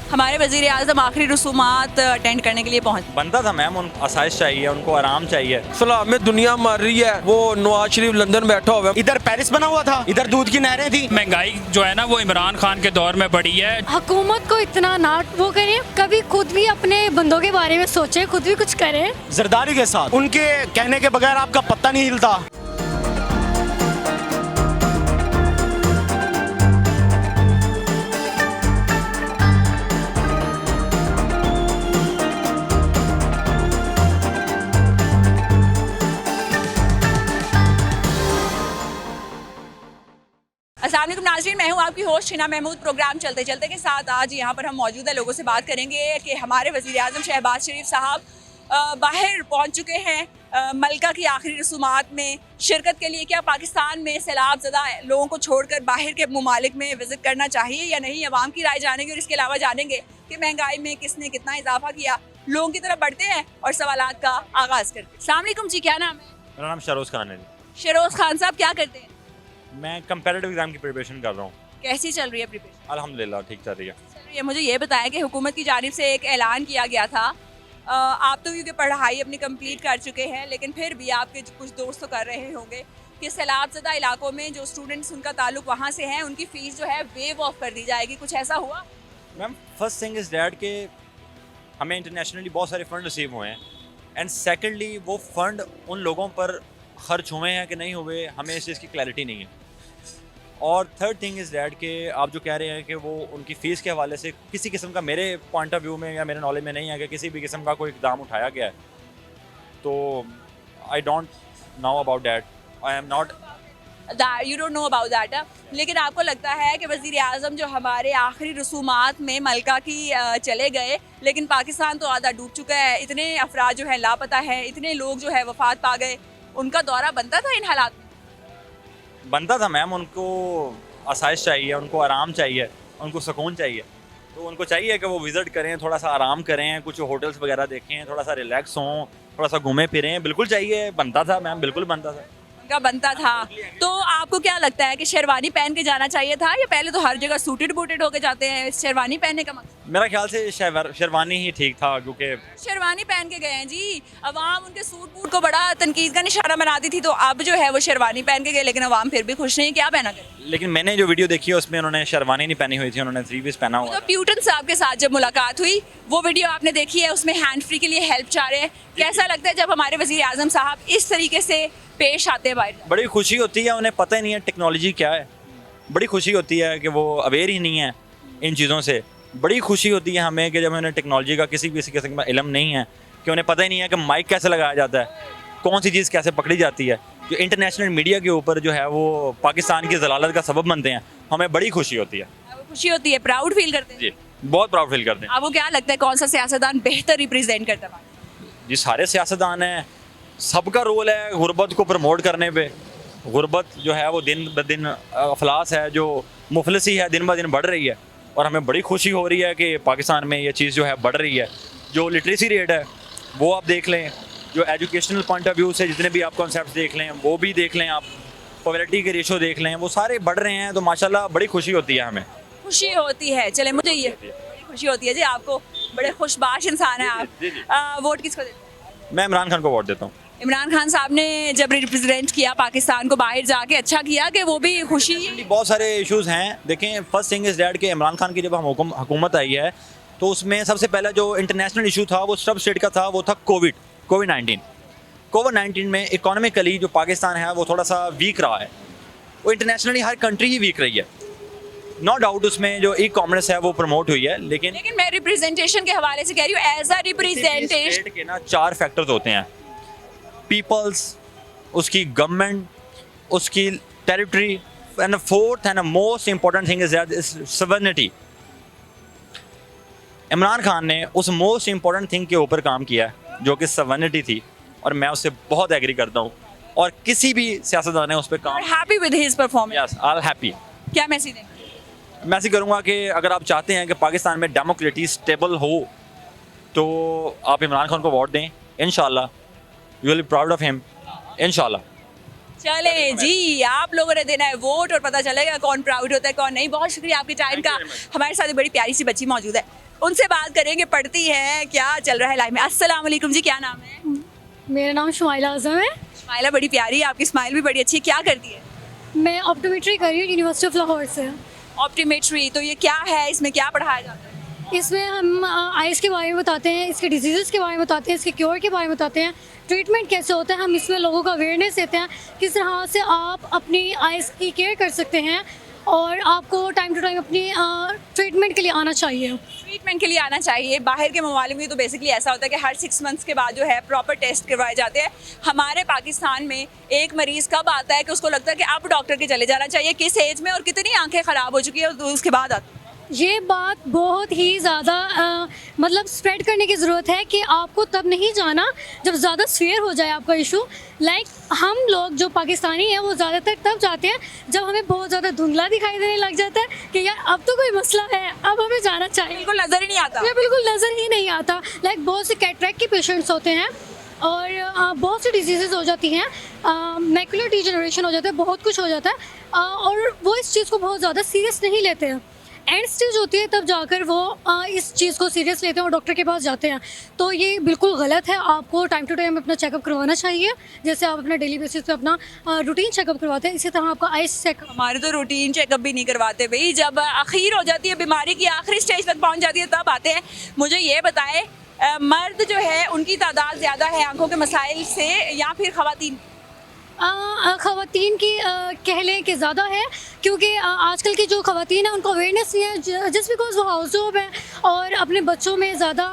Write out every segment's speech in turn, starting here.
हमारे वज़ीर आज़म आखिरी रसूमात अटेंड करने के लिए पहुँच। बनता था मैम, उनको आसाइश चाहिए, उनको आराम चाहिए। सलाम में दुनिया मर रही है, वो नवाज शरीफ लंदन बैठा हुआ है। इधर पेरिस बना हुआ था, इधर दूध की नहरें थी। महंगाई जो है ना वो इमरान खान के दौर में बढ़ी है। हुकूमत को इतना ना वो करें, कभी खुद भी अपने बंदों के बारे में सोचे, खुद भी कुछ करें। जरदारी के साथ उनके कहने के बगैर आपका पत्ता नहीं हिलता। अस्सलाम वालेकुम नाज़रीन, मैं हूँ आपकी होस्ट हिना महमूद। प्रोग्राम चलते चलते के साथ आज यहाँ पर हम मौजूदा लोगों से बात करेंगे कि हमारे वज़ीर आज़म शहबाज शरीफ साहब बाहर पहुँच चुके हैं मलका की आखिरी रसूमात में शिरकत के लिए। क्या पाकिस्तान में सैलाब ज़दा लोगों को छोड़कर बाहर के ममालिक में विज़िट करना चाहिए या नहीं, अवाम की राय जानेंगे। और इसके अलावा जानेंगे कि महंगाई में किसने कितना इजाफा किया। लोगों की तरफ बढ़ते हैं और सवालात का आगाज़ करते हैं। अस्सलाम वालेकुम जी, क्या नाम है? मेरा नाम शरोज खान है। शरोज खान साहब क्या करते हैं? मैं कंपैरेटिव एग्जाम की प्रिपरेशन कर रहा हूँ। कैसी चल रही है प्रिपरेशन? अल्हम्दुलिल्लाह ठीक चल रही है। चलिए मुझे ये बताएं कि हुकूमत की जानिब से एक ऐलान किया गया था, आप तो क्योंकि पढ़ाई अपनी कंप्लीट कर चुके हैं, लेकिन फिर भी आपके कुछ दोस्त तो कर रहे होंगे कि सैलाब ज़दा इलाकों में जो स्टूडेंट्स उनका ताल्लुक वहाँ से है, उनकी फ़ीस जो है वेव ऑफ कर दी जाएगी। कुछ ऐसा हुआ? Ma'am first thing is that के हमें इंटरनेशनली बहुत सारे फ़ंड रिसीव हुए हैं, एंड सेकेंडली वो फ़ंड उन लोगों पर खर्च हुए हैं कि नहीं हुए, हमें इस चीज़ की क्लैरिटी नहीं है। और थर्ड थिंग इज़ डैट कि आप जो कह रहे हैं कि वो उनकी फ़ीस के हवाले से किसी किस्म का मेरे पॉइंट ऑफ व्यू में या मेरे नॉलेज में नहीं है कि किसी भी किस्म का कोई इकदाम उठाया गया है। तो I don't know about that, I am not you don't know about that. लेकिन आपको लगता है कि वज़ीर आज़म जो हमारे आखिरी रसूमात में मलका की चले गए, लेकिन पाकिस्तान तो आधा डूब चुका है, इतने अफराद जो है लापता है, इतने लोग जो है वफात पा गए, उनका दौरा बनता था इन हालात में? बनता था मैम, उनको आसाइश चाहिए, उनको आराम चाहिए, उनको सुकून चाहिए। तो उनको चाहिए कि वो विज़िट करें, थोड़ा सा आराम करें, कुछ होटल्स वगैरह देखें, थोड़ा सा रिलैक्स हों, थोड़ा सा घूमें फिरें। बिल्कुल चाहिए, बनता था मैम, बिल्कुल बनता था। उनका बनता था। तो आपको क्या लगता है कि शेरवानी पहन के जाना चाहिए था, या पहले तो हर जगह सूटेड बूटेड होके जाते हैं, शेरवानी पहनने का मकसद? मेरा ख्याल से शेरवानी ही ठीक था, क्योंकि शेरवानी पहन के गए हैं जी। अवाम उनके सूट बूट को बड़ा तनकीद का निशाना बनाती थी, तो अब जो है वो शेरवानी पहन के गए, लेकिन अवाम फिर भी खुश नहीं। क्या पहना गया? लेकिन मैंने जो वीडियो देखी है उसमें उन्होंने शेरवानी नहीं पहनी हुई थी, उन्होंने थ्री पीस पहना हुआ तो था। प्यूटन साहब के साथ जब मुलाकात हुई, वो वीडियो आपने देखी है, उसमें हैंड फ्री के लिए हेल्प चाह रहे हैं। कैसा लगता है जब हमारे वज़ीर आज़म साहब इस तरीके से पेश आते हैं बाहर? बड़ी खुशी होती है, उन्हें पता ही नहीं है टेक्नोलॉजी क्या है। बड़ी खुशी होती है कि वो अवेयर ही नहीं है इन चीज़ों से। बड़ी खुशी होती है हमें कि जब उन्हें टेक्नोलॉजी का किसी किस्म का इल्म नहीं है, कि उन्हें पता ही नहीं है कि माइक कैसे लगाया जाता है, कौन सी चीज़ कैसे पकड़ी जाती है, जो इंटरनेशनल मीडिया के ऊपर जो है वो पाकिस्तान की जलालत का सबब बनते हैं। हमें बड़ी खुशी होती है। खुशी होती है, प्राउड फील करते हैं जी, बहुत प्राउड फील करते हैं। आपको क्या लगता है कौन सा सियासतदान बेहतर रिप्रेजेंट करता है? जी सारे सियासतदान हैं, सबका रोल है गुर्बत को प्रमोट करने पे। गुर्बत जो है वो दिन ब दिन अफलास है, जो मुफलसी है दिन ब दिन बढ़ रही है, और हमें बड़ी खुशी हो रही है कि पाकिस्तान में ये चीज़ जो है बढ़ रही है। जो लिटरेसी रेट है वो आप देख लें, जो एजुकेशनल पॉइंट ऑफ व्यू से जितने भी आप कॉन्सेप्ट देख लें वो भी देख लें, आप पॉवर्टी के रेशो देख लें, वो सारे बढ़ रहे हैं। तो माशाल्लाह बड़ी खुशी होती है हमें। खुशी होती है। चले मुझे ये बड़ी खुशी होती है जी, आपको बड़े खुशबाश इंसान है आप। वोट किसको देते हैं? मैं इमरान खान को वोट देता हूँ। इमरान खान साहब ने जब रिप्रेजेंट किया पाकिस्तान को बाहर जाके, अच्छा किया कि वो भी खुशी। बहुत सारे इश्यूज़ हैं। देखें फर्स्ट थिंग इज़ डैट कि इमरान खान की जब हुकूमत आई है तो उसमें सबसे पहला जो इंटरनेशनल इशू था वो सब स्टेट का था, वो था कोविड-19। कोविड-19 में इकोनॉमिकली जो पाकिस्तान है वो थोड़ा सा वीक रहा है। वो इंटरनेशनली हर कंट्री ही वीक रही है, नो डाउट। उसमें जो ई कॉमर्स है वो प्रमोट हुई है, लेकिन मैं रिप्रेजेंटेशन के हवाले से कह रही हूँ, एज अ रिप्रेजेंटेशन के ना 4 फैक्टर्स होते हैं: पीपल्स, उसकी गवर्नमेंट, उसकी territory, and the fourth and the most important thing is that is sovereignty. Imran Khan ने उस मोस्ट इंपॉर्टेंट थिंग के ऊपर काम किया है जो कि सवर्निटी थी, और मैं उससे बहुत एग्री करता हूँ। और किसी भी सियासतदान ने उस पर काम। Happy with his performance? Yes, I am happy. क्या मैसेज देंगे? मैसेज करूँगा कि अगर आप चाहते हैं कि पाकिस्तान में डेमोक्रेसी स्टेबल हो तो आप इमरान खान को वोट दें। इंशाल्लाह you will be proud of him, इंशाल्लाह। चले जी, आप लोगों ने देना है वोट और पता चलेगा कौन प्राउड होता है कौन नहीं। बहुत शुक्रिया आपके टाइम का। हमारे साथ एक बड़ी प्यारी सी बच्ची मौजूद है, उनसे बात करेंगे, पढ़ती है, क्या चल रहा है लाइफ में। अस्सलाम वालेकुम जी, क्या नाम है? मेरा नाम शुमाइला आजम है। स्माइला बड़ी प्यारी है, आपकी स्माइल भी बड़ी अच्छी है। क्या करती है? मैं ऑप्टोमेट्री कर रही हूँ यूनिवर्सिटी ऑफ लाहौर से। ऑप्टोमेट्री, तो ये क्या है, इसमें क्या पढ़ाया जाता है? इसमें हम आइज़ के बारे में बताते हैं, इसके डिजीज़ के बारे में बताते हैं, इसके क्योर के बारे में बताते हैं, ट्रीटमेंट कैसे होता है। हम इसमें लोगों को अवेयरनेस देते हैं किस तरह से आप अपनी आइज़ की केयर कर सकते हैं और आपको टाइम टू टाइम अपनी ट्रीटमेंट के लिए आना चाहिए। ट्रीटमेंट के लिए आना चाहिए। बाहर के ममालिक में तो बेसिकली ऐसा होता है कि हर 6 मंथ्स के बाद जो है प्रॉपर टेस्ट करवाए जाते हैं। हमारे पाकिस्तान में एक मरीज़ कब आता है कि उसको लगता है कि अब डॉक्टर के चले जाना चाहिए, किस एज में और कितनी आंखें ख़राब हो चुकी है तो उसके बाद आती है? ये बात बहुत ही ज़्यादा मतलब स्प्रेड करने की ज़रूरत है कि आपको तब नहीं जाना जब ज़्यादा सीवियर हो जाए आपका इशू। लाइक हम लोग जो पाकिस्तानी हैं वो ज़्यादातर तब जाते हैं जब हमें बहुत ज़्यादा धुंधला दिखाई देने लग जाता है कि यार अब तो कोई मसला है, अब हमें जाना चाहिए। बिल्कुल नज़र ही नहीं आता। ये बिल्कुल नज़र ही नहीं आता। लाइक बहुत से कैटरेक्ट के पेशेंट्स होते हैं और बहुत सी डिजीज़ हो जाती हैं, मैकुलर डिजेनरेशन हो जाता है, बहुत कुछ हो जाता है और वो इस चीज़ को बहुत ज़्यादा सीरियस नहीं लेते हैं। एंड स्टेज होती है तब जाकर वो इस चीज़ को सीरियस लेते हैं और डॉक्टर के पास जाते हैं। तो ये बिल्कुल गलत है। आपको टाइम टू टाइम अपना चेकअप करवाना चाहिए, जैसे आप अपना डेली बेसिस पे अपना रूटीन चेकअप करवाते हैं, इसी तरह आपका आइस चेकअप। हमारे तो रूटीन चेकअप भी नहीं करवाते भाई, जब आखिर हो जाती है बीमारी की, आखिरी स्टेज तक पहुंच जाती है तब आते हैं। मुझे ये बताएं, मर्द जो है उनकी तादाद ज़्यादा है आंखों के मसाइल से या फिर ख़वातीन? ख़वातीन की कह लें कि ज़्यादा है, क्योंकि आजकल की जो ख़वातीन हैं उनको अवेयरनेस नहीं है, जस्ट बिकॉज वो हाउस जॉब है और अपने बच्चों में ज़्यादा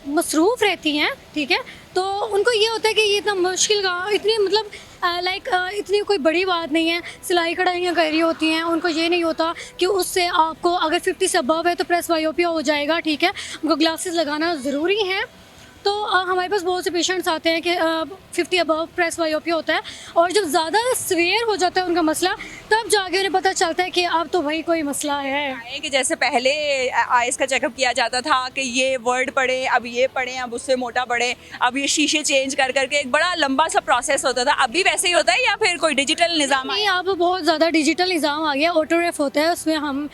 मसरूफ़ रहती हैं, ठीक है। तो उनको ये होता है कि ये इतना मुश्किल का इतनी मतलब लाइक इतनी कोई बड़ी बात नहीं है, सिलाई कढ़ाइयाँ कर रही होती हैं, उनको ये नहीं होता कि उससे आपको अगर 50 से अबव है तो प्रेस वायोपिया हो जाएगा, ठीक है। उनको ग्लासेस लगाना ज़रूरी है। तो हमारे पास बहुत से पेशेंट्स आते हैं कि 50 अबव प्रेस वायोपिया होता है और जब ज़्यादा सीवियर हो जाता है उनका मसला तब जाके उन्हें पता चलता है कि अब तो भाई कोई मसला है। कि जैसे पहले आइज़ का चेकअप किया जाता था कि ये वर्ड पढ़े, अब ये पढ़े, अब उससे मोटा पढ़े, अब ये शीशे चेंज कर करके एक बड़ा लंबा सा प्रोसेस होता था। अभी वैसे ही होता है या फिर कोई डिजिटल निज़ाम? नहीं, अब बहुत ज़्यादा डिजिटल निज़ाम आ गया। ऑटोरेफ होता है, उसमें हम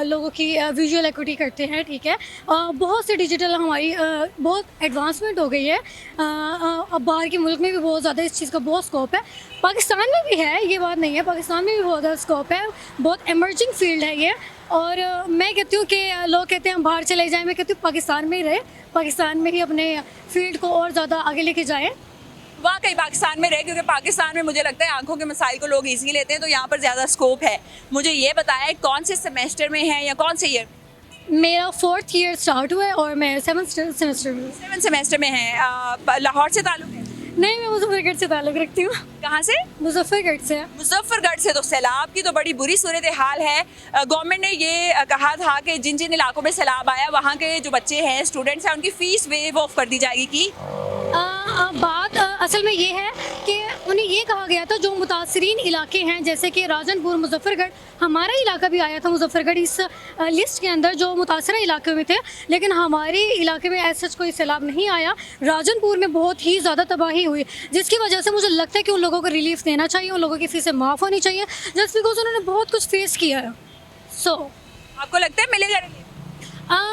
लोगों की विजुअल एक्यूटी करते हैं, ठीक है। बहुत से डिजिटल हमारी बहुत एडवांसमेंट हो गई है। अब बाहर के मुल्क में भी बहुत ज़्यादा इस चीज़ का बहुत स्कोप है, पाकिस्तान में भी है, ये बात नहीं है, पाकिस्तान में भी बहुत ज़्यादा स्कोप है। बहुत एमर्जिंग फील्ड है ये। और मैं कहती हूँ कि लोग कहते हैं हम बाहर चले जाएं, मैं कहती हूँ पाकिस्तान में ही रहे, पाकिस्तान में ही अपने फील्ड को और ज़्यादा आगे लेके जाएँ। वाकई पाकिस्तान में रहे, क्योंकि पाकिस्तान में मुझे लगता है आंखों के मसाइल को लोग ईजी लेते हैं, तो यहाँ पर ज़्यादा स्कोप है। मुझे ये बताएं कौन से सेमेस्टर में है या कौन से ईयर? मेरा 4th ईयर स्टार्ट हुआ है और मैं 7th सेमेस्टर में। 7th सेमेस्टर में है। लाहौर से ताल्लुक़ है? नहीं, मैं मुजफ्फरगढ़ से ताल्लुक़ रखती हूँ। कहाँ से? मुजफ्फरगढ़ से। मुजफ्फरगढ़ से। तो सैलाब की तो बड़ी बुरी सूरत हाल है। गवर्नमेंट ने ये कहा था कि जिन जिन इलाकों में सैलाब आया वहाँ के जो बच्चे हैं, स्टूडेंट्स हैं, उनकी फ़ीस वेव ऑफ कर दी जाएगी। की बात असल में ये है कि उन्हें ये कहा गया था जो मुतासरीन इलाके हैं, जैसे कि राजनपुर, मुजफ्फरगढ़, हमारा इलाका भी आया था मुजफ्फरगढ़ इस लिस्ट के अंदर जो मुतासरा इलाके में थे, लेकिन हमारे इलाके में ऐसा कोई सैलाब नहीं आया। राजनपुर में बहुत ही ज़्यादा तबाही हुई, जिसकी वजह से मुझे लगता है कि उन लोगों को रिलीफ देना चाहिए, उन लोगों की फ़ीसें माफ़ होनी चाहिए, जस्ट बिकॉज उन्होंने बहुत कुछ फेस किया है। आपको लगता है मिलेगा?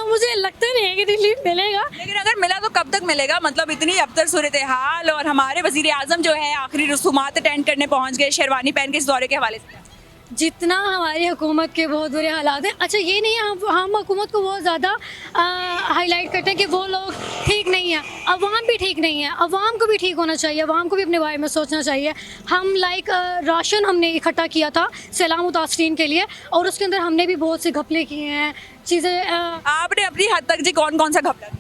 मुझे लगता नहीं है कि रिलीफ मिलेगा, लेकिन अगर मिला तो कब तक मिलेगा? मतलब इतनी अबतर सूरत हाल, और हमारे वज़ीर आज़म जो है आखिरी रसूमात अटेंड करने पहुँच गए शेरवानी पहन के इस दौरे के हवाले से। जितना हमारी हुकूमत के बहुत बुरे हालात हैं। अच्छा, ये नहीं है हम हुकूमत को बहुत ज़्यादा हाईलाइट करते हैं कि वो लोग ठीक नहीं है, अवाम भी ठीक नहीं है, अवाम को भी ठीक होना चाहिए, अवाम को भी अपने बारे में सोचना चाहिए। हम राशन हमने इकट्ठा किया था सैलाब मुतासरीन के लिए और उसके अंदर हमने भी बहुत से घपले किए हैं चीज़ें। आपने अपनी हद तक जी कौन कौन सा घपला?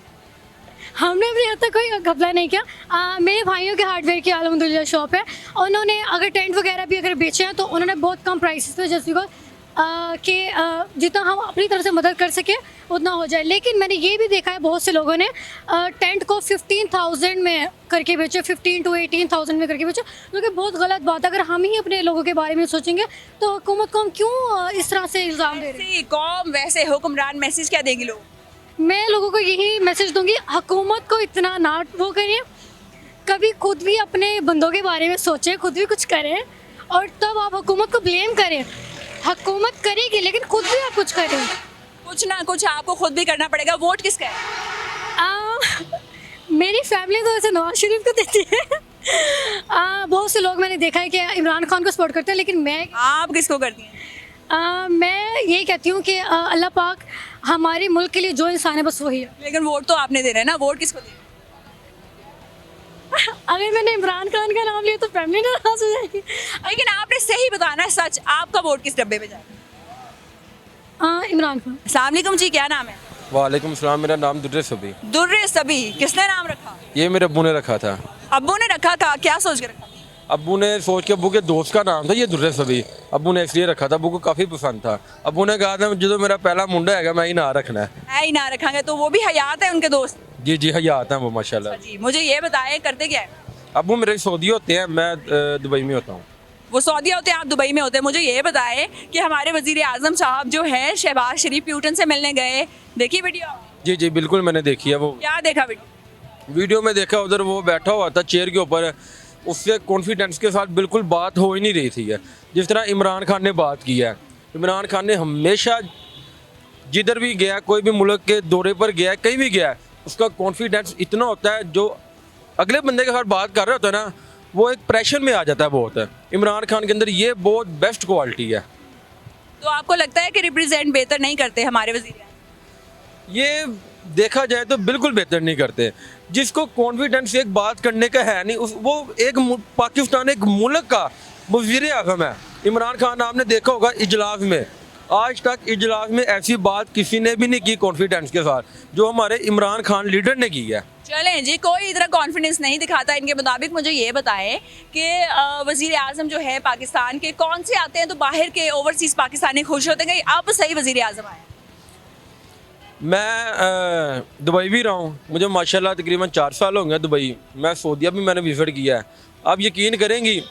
हमने अपनी हद तक कोई घपला नहीं किया। मेरे भाइयों के हार्डवेयर की अलहमदुलिल्लाह शॉप है, उन्होंने अगर टेंट वगैरह भी अगर बेचे हैं तो उन्होंने बहुत कम प्राइसेस पे, जस्ट बिकॉज कि जितना हम अपनी तरफ से मदद कर सके उतना हो जाए। लेकिन मैंने ये भी देखा है बहुत से लोगों ने टेंट को 15,000 में करके बेचे, 15 to 18,000 में करके बेचे, जो कि बहुत गलत बात है। अगर हम ही अपने लोगों के बारे में सोचेंगे तो हुकूमत को हम क्यों इस तरह से इल्ज़ाम दे रहे हैं? कौम वैसे हुक्मरान, मैसेज क्या देंगे लोग? मैं लोगों को यही मैसेज दूंगी, हुकूमत को इतना ना वो करिए, कभी खुद भी अपने बंदों के बारे में सोचें, खुद भी कुछ करें और तब आप हुकूमत को ब्लेम करें। हुकूमत करेगी लेकिन खुद भी आप कुछ करें। कुछ ना कुछ आपको खुद भी करना पड़ेगा। वोट किसका है? मेरी फैमिली तो ऐसे नवाज शरीफ को देती है। बहुत से लोग मैंने देखा है कि इमरान खान को सपोर्ट करते हैं, लेकिन मैं आप किसको करती हैं? मैं यही कहती हूँ कि अल्लाह पाक हमारे मुल्क के लिए जो इंसान है बस वही है। लेकिन वोट तो आपने देना है ना, वोट किसको देना? अगर मैंने इमरान खान का नाम लिया तो फैमिली नाराज हो जाएगी। लेकिन आपने सही बताना है, सच। आपका वोट किस डब्बे में जाएगा? इमरान खान। अस्सलाम वालेकुम जी, क्या नाम है? वालेकुम सलाम, मेरा नाम दुर्रे सभी। दुर्रे सभी। किसने नाम रखा? ये मेरे अब्बू ने रखा था। अब्बू ने रखा था? क्या सोच के रखा? अब्बू ने सोच के, अब्बू के दोस्त का नाम था ये दुर्रे सभी, अब्बू ने इसलिए रखा था, अब्बू को काफ़ी पसंद था। अब्बू ने कहा था जो मेरा पहला मुंडा है मैं ही ना रखना है। है ही ना रखेंगे तो वो भी हयात है उनके दोस्त? जी जी, हयात हैं वो माशाल्लाह। जी, मुझे ये बताएं करते क्या है? अब्बू मेरे सऊदी होते हैं, मैं दुबई में होता हूँ। वो सऊदी होते हैं, आप दुबई में होते हैं। मुझे ये बताएं कि हमारे वजीर आजम साहब जो है शहबाज शरीफ प्यूटन से मिलने गए, देखी वीडियो? जी जी बिल्कुल, मैंने देखी है वो क्या देखा वीडियो में देखा, उधर वो बैठा हुआ था चेयर के ऊपर, उससे कॉन्फिडेंस के साथ बिल्कुल बात हो ही नहीं रही थी है जिस तरह इमरान खान ने बात की है। इमरान खान ने हमेशा जिधर भी गया, कोई भी मुल्क के दौरे पर गया, कहीं भी गया, उसका कॉन्फिडेंस इतना होता है, जो अगले बंदे के साथ बात कर रहा होता है ना, वो एक प्रेशर में आ जाता है बहुत। इमरान खान के अंदर ये बहुत बेस्ट क्वालिटी है। तो आपको लगता है कि रिप्रेजेंट बेहतर नहीं करते हमारे वजीर? ये देखा जाए तो बिल्कुल बेहतर नहीं करते। जिसको कॉन्फिडेंस एक बात करने का है नहीं, वो एक पाकिस्तान एक मुल्क का वज़ीर आज़म है। इमरान खान आपने देखा होगा इजलास में, आज तक इजलास में ऐसी बात किसी ने भी नहीं की कॉन्फिडेंस के साथ जो हमारे इमरान खान लीडर ने की है। चलें जी, कोई इतना कॉन्फिडेंस नहीं दिखाता इनके मुताबिक। मुझे ये बताएं कि वज़ीर आज़म जो है पाकिस्तान के कौन से आते हैं तो बाहर के ओवरसीज़ पाकिस्तानी खुश होते हैं कि अब सही वज़ीर आज़म आए? मैं दुबई भी रहा हूँ, मुझे माशाल्लाह तकरीबन 4 साल हो गए दुबई। मैं सऊदीया भी मैंने विज़िट किया है। आप यकीन करेंगी,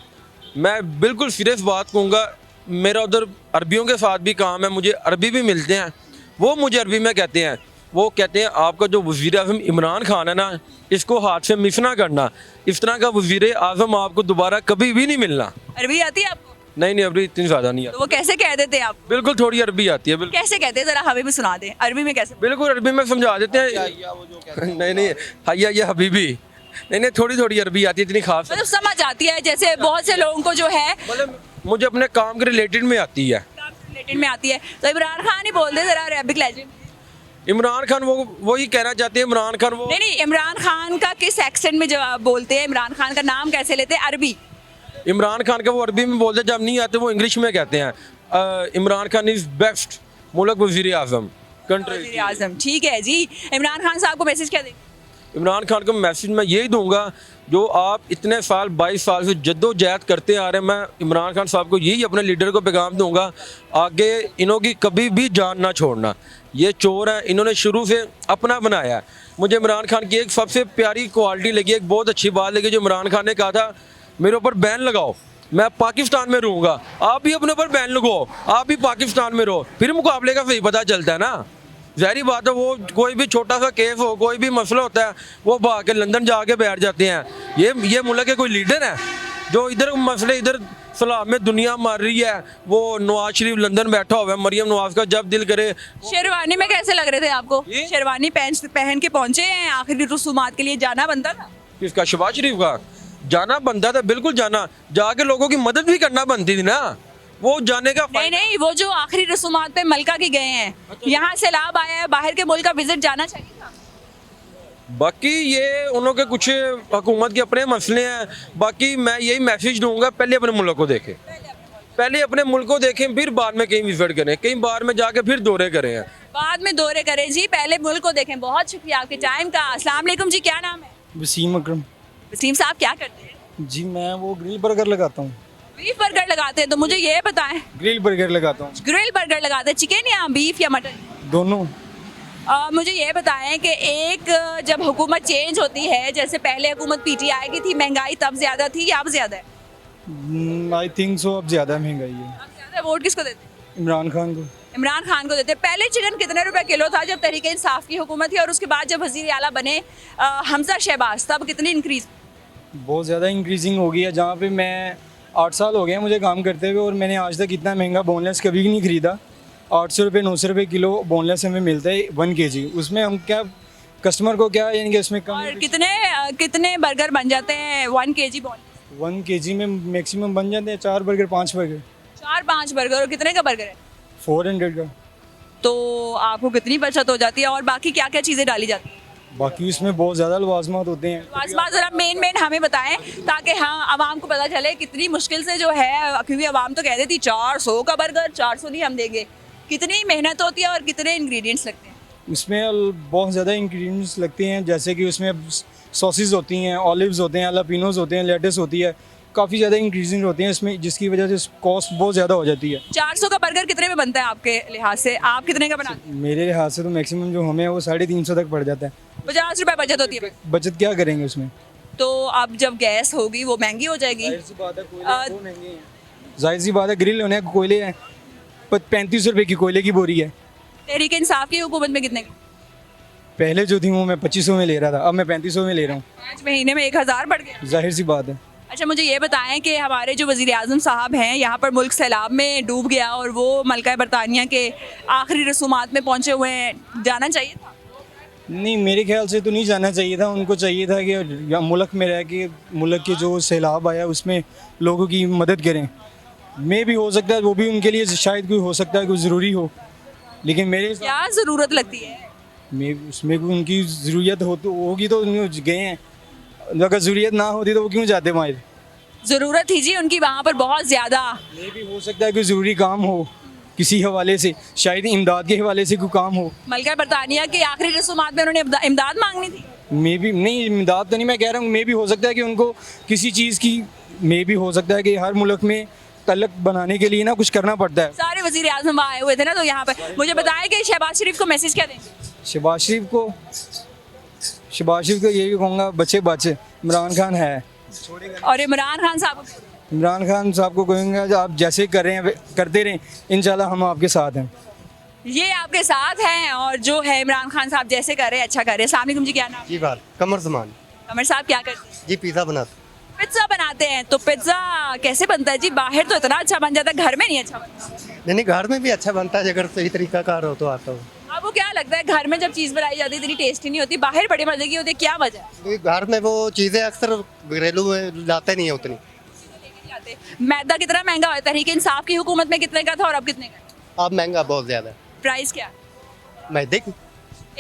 मैं बिल्कुल सीरियस बात कहूँगा, मेरा उधर अरबियों के साथ भी काम है, मुझे अरबी भी मिलते हैं, वो मुझे अरबी में कहते हैं, वो कहते हैं आपका जो वज़ीर आज़म इमरान खान है ना, इसको हाथ से मिस ना करना, इस तरह का वज़ीर आज़म आपको दोबारा कभी भी नहीं मिलना। अरबी आती है आपको? नहीं, अरबी इतनी ज़्यादा नहीं तो आती। वो कैसे कह देते हैं आप? बिल्कुल थोड़ी अरबी आती है। बिल्कुल कैसे कहते हैं, ज़रा हमें भी सुना दें। अरबी में कैसे? बिल्कुल अरबी में समझा देते हैं। नहीं हैया ये हबीबी, नहीं थोड़ी अरबी आती है, इतनी खास मतलब समझ आती है, जैसे बहुत से लोगों को जो है मतलब मुझे अपने काम के रिलेटेड में आती है। रिलेटेड में आती है। तो इमरान खान ही बोल दे ज़रा, अरबिक लेजेंड। इमरान खान वो ही कहना चाहते हैं। इमरान खान वो नहीं, इमरान खान का किस एक्सेंट में जवाब बोलते हैं? इमरान खान का नाम कैसे लेते हैं? अरबी? इमरान खान का वो अरबी में बोलते हैं, जब नहीं आते वो इंग्लिश में कहते हैं। इमरान खान इज़ बेस्ट मुल्क वज़ीर आज़म कंट्री। वज़ीर आज़म, ठीक है जी। इमरान खान साहब को मैसेज क्या देंगे? इमरान खान का मैसेज मैं यही दूंगा, जो आप इतने साल 22 साल से जद्दोजहद करते आ रहे हैं, मैं इमरान खान साहब को यही अपने लीडर को पैगाम दूंगा, आगे इन्हों की कभी भी जान ना छोड़ना। ये चोर हैं, इन्होंने शुरू से अपना बनाया है। मुझे इमरान खान की एक सबसे प्यारी क्वालिटी लगी, एक बहुत अच्छी बात लगी जो इमरान खान ने कहा था, मेरे ऊपर बैन लगाओ, मैं पाकिस्तान में रहूँगा, आप भी अपने ऊपर बैन लगाओ, आप भी पाकिस्तान में रहो, फिर मुकाबले का सही पता चलता है ना। ज़ाहिर बात है, वो कोई भी छोटा सा केस हो, कोई भी मसला होता है, वो भाग के लंदन जाके बैठ जाते हैं। ये मुल्क के कोई लीडर है जो इधर मसले, इधर सलाम में दुनिया मार रही है, वो नवाज शरीफ लंदन बैठा हुआ है, मरियम नवाज का जब दिल करे। शेरवानी में कैसे लग रहे थे आपको? शेरवानी पहन के पहुंचे हैं, आखिरी रसूमात के लिए जाना बनता था? किसका? शहबाज शरीफ का जाना बनता था, बिल्कुल जाना, जाके लोगों की मदद भी करना बनती थी ना, वो जाने का नहीं, वो जो आखिरी रसूमात पे मलका की गए हैं, यहाँ सैलाब आया है, बाहर के मुल्क का विजिट जाना चाहिए था। बाकी ये उन लोग के कुछ हुकूमत के अपने मसले हैं। बाकी मैं यही मैसेज दूंगा, पहले अपने मुल्क को देखें, पहले अपने मुल्क को देखें, फिर बाद में कहीं विजिट करें, कहीं बाहर में जाके फिर दौरे करें, बाद में दौरे करें जी, पहले मुल्क को देखें। बहुत शुक्रिया आपके टाइम का। अस्सलाम वालेकुम जी, क्या नाम है? वसीम अकरम। वसीम साहब क्या करते हैं? जी मैं वो ग्रिल बर्गर लगाता हूँ। बीफ बर्गर लगाते हैं, तो मुझे ये बताएं। ग्रिल बर्गर लगाता हूँ। ग्रिल बर्गर लगाते हैं, चिकन या बीफ या मटन? दोनों। मुझे ये बताएं कि एक जब हुकूमत चेंज होती है, जैसे पहले हुकूमत पीटीआई की थी, महंगाई तब ज़्यादा थी या अब ज़्यादा है? आई थिंक सो अब ज़्यादा महंगाई है। अब ज़्यादा। वोट किसको देते हैं? इमरान खान को। इमरान खान को देते हैं। पहले चिकन कितने रुपए किलो था जब तहरीक इंसाफ की हुकूमत थी, और उसके बाद जब वज़ीर आला बने हमजा शहबाज, तब कितनी इंक्रीज़? बहुत ज़्यादा इंक्रीजिंग हो गई है। जहाँ पे मैं 8 साल हो गए हैं मुझे काम करते हुए और मैंने आज तक इतना महंगा बोनलेस कभी भी नहीं ख़रीदा। 800 रुपये 900 रुपये किलो बोनलेस हमें मिलता है 1 kg। उसमें हम क्या कस्टमर को क्या यानी कि उसमें कम और कितने बर्गर बन जाते हैं 1 kg बॉन? 1 kg में मैक्सिमम बन जाते हैं 4 बर्गर 5 बर्गर। 4-5 बर्गर। और कितने का बर्गर है? 400 का। तो आपको कितनी बचत हो जाती है और बाकी क्या क्या चीज़ें डाली जाती हैं? बाकी उसमें बहुत ज़्यादा लवाजमात होते हैं। बात ज़रा मेन हमें बताएं ताकि हाँ आवाम को पता चले कितनी मुश्किल से जो है, क्योंकि आवाम तो कह देती 400 का बर्गर 400 नहीं हम देंगे। कितनी मेहनत होती है और कितने इंग्रेडिएंट्स लगते हैं? उसमें बहुत ज़्यादा इंग्रेडिएंट्स लगते हैं, जैसे कि उसमें सॉसेस होती हैं, ऑलिव्स होते हैं, अलापिनोज होते हैं, लेटस होती है, काफ़ी ज़्यादा इंग्रेडिएंट्स होते हैं इसमें, जिसकी वजह से कॉस्ट बहुत ज़्यादा हो जाती है। 400 का बर्गर कितने में बनता है आपके लिहाज से? आप कितने का बनाते हैं? मेरे लिहाज से तो मैक्सिमम जो हमें है वो 350 तक पड़ जाता है। 50 रुपये बचत होती है। बचत क्या करेंगे उसमें? तो अब जब गैस होगी वो महंगी हो जाएगी। जाहिर सी बात है, कोयले वो महंगे हैं। जाहिर सी बात है, ग्रिल होने के कोयले हैं, 35 रुपये की कोयले की बोरी है। तहरीक इंसाफ की हुकूमत में कितने की? पहले जो थी वो मैं 2500 में ले रहा था, अब मैं 3500 में ले रहा हूँ। 5 महीने में 1000 बढ़ गया। जाहिर सी बात है। अच्छा मुझे ये बताएं कि हमारे जो वज़ीर आज़म साहब हैं यहाँ पर मुल्क सैलाब में डूब गया और वो मलका बरतानिया के आखिरी रसूमात में पहुँचे हुए हैं, जाना चाहिए था? नहीं, मेरे ख्याल से तो नहीं जाना चाहिए था। उनको चाहिए था कि या मुल्क में रह के मुल्क के जो सैलाब आया उसमें लोगों की मदद करें। मैं भी हो सकता है वो भी उनके लिए शायद कोई हो सकता है कोई ज़रूरी हो, लेकिन मेरे क्या ज़रूरत लगती है? मैं उसमें कोई उनकी ज़रूरत होगी तो उन्हें गए हैं, अगर ज़रूरत ना होती तो वो क्यों जाते वहाँ? ज़रूरत थी जी उनकी वहाँ पर बहुत ज़्यादा। मैं भी हो सकता है कोई ज़रूरी काम हो किसी हवाले से, शायद इमदाद के हवाले से कोई काम हो। मलका बरतानिया के आखिरी रसूमात में उन्होंने इमदाद मांगनी थी। मे भी नहीं, इमदाद तो नहीं मैं कह रहा हूँ, मे भी हो सकता है कि उनको किसी चीज़ की, मे भी हो सकता है कि हर मुल्क में तलक बनाने के लिए ना कुछ करना पड़ता है। सारे वज़ीर आज़म आए हुए थे ना, तो यहाँ पर मुझे बताया कि शहबाज शरीफ को मैसेज क्या देंगे? शहबाज शरीफ को ये भी कहूँगा, बच्चे इमरान खान है। और इमरान खान साहब को? इमरान खान साहब को कहूँगा जो आप जैसे कर रहे हैं करते रहें, इंशाल्लाह हम आपके साथ हैं। ये आपके साथ हैं और जो है इमरान खान साहब जैसे कर रहे हैं अच्छा कर रहे हैं। अस्सलाम वालेकुम जी, क्या नाम? जी बात कमर जमान। कमर साहब क्या करते हैं? जी पिज़्ज़ा बनाते। पिज्ज़ा बनाते हैं। तो पिज्ज़ा कैसे बनता है जी? बाहर तो इतना अच्छा बन जाता है, घर में नहीं अच्छा बनता। नहीं घर में भी अच्छा बनता है अगर सही तरीका कार हो तो आता हो। आपको क्या लगता है घर में जब चीज़ बनाई जाती है इतनी टेस्टी नहीं होती, बाहर बड़े मजे की होती है, क्या वजह है? क्योंकि घर में वो चीज़ें अक्सर घरेलू में लाते नहीं है उतनी। मैदा कितना महंगा है? तहरीक इंसाफ की हुकूमत में कितने का था और अब कितने का? अब महंगा बहुत ज़्यादा है। प्राइस क्या? मैं देख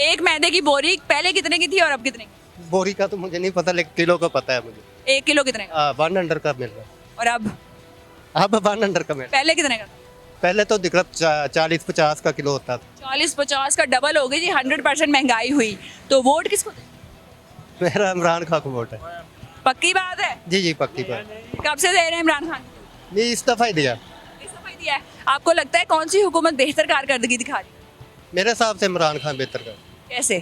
एक मैदे की बोरी पहले कितने की थी और अब कितने की? बोरी का तो मुझे नहीं पता, लेकिन किलो का पता है मुझे। 1 किलो कितने का? 100 का मिल रहा है। और अब 100 का मिल रहा है। पहले कितने का था? पहले तो दिक्कत 40-50 का किलो होता था। 40-50 का डबल हो गई जी। 100% महंगाई हुई। तो वोट किसको दें? मेरा इमरान खान को वोट है। पक्की बात है? जी पक्की बात। कब से दे रहे हैं इमरान खान? नहीं इस दफ़ा ही दिया। इस दफा ही दिया है। आपको लगता है कौन सी हुकूमत बेहतर कारकर्दगी दिखा रही है? मेरे हिसाब से इमरान खान बेहतर कर, कैसे?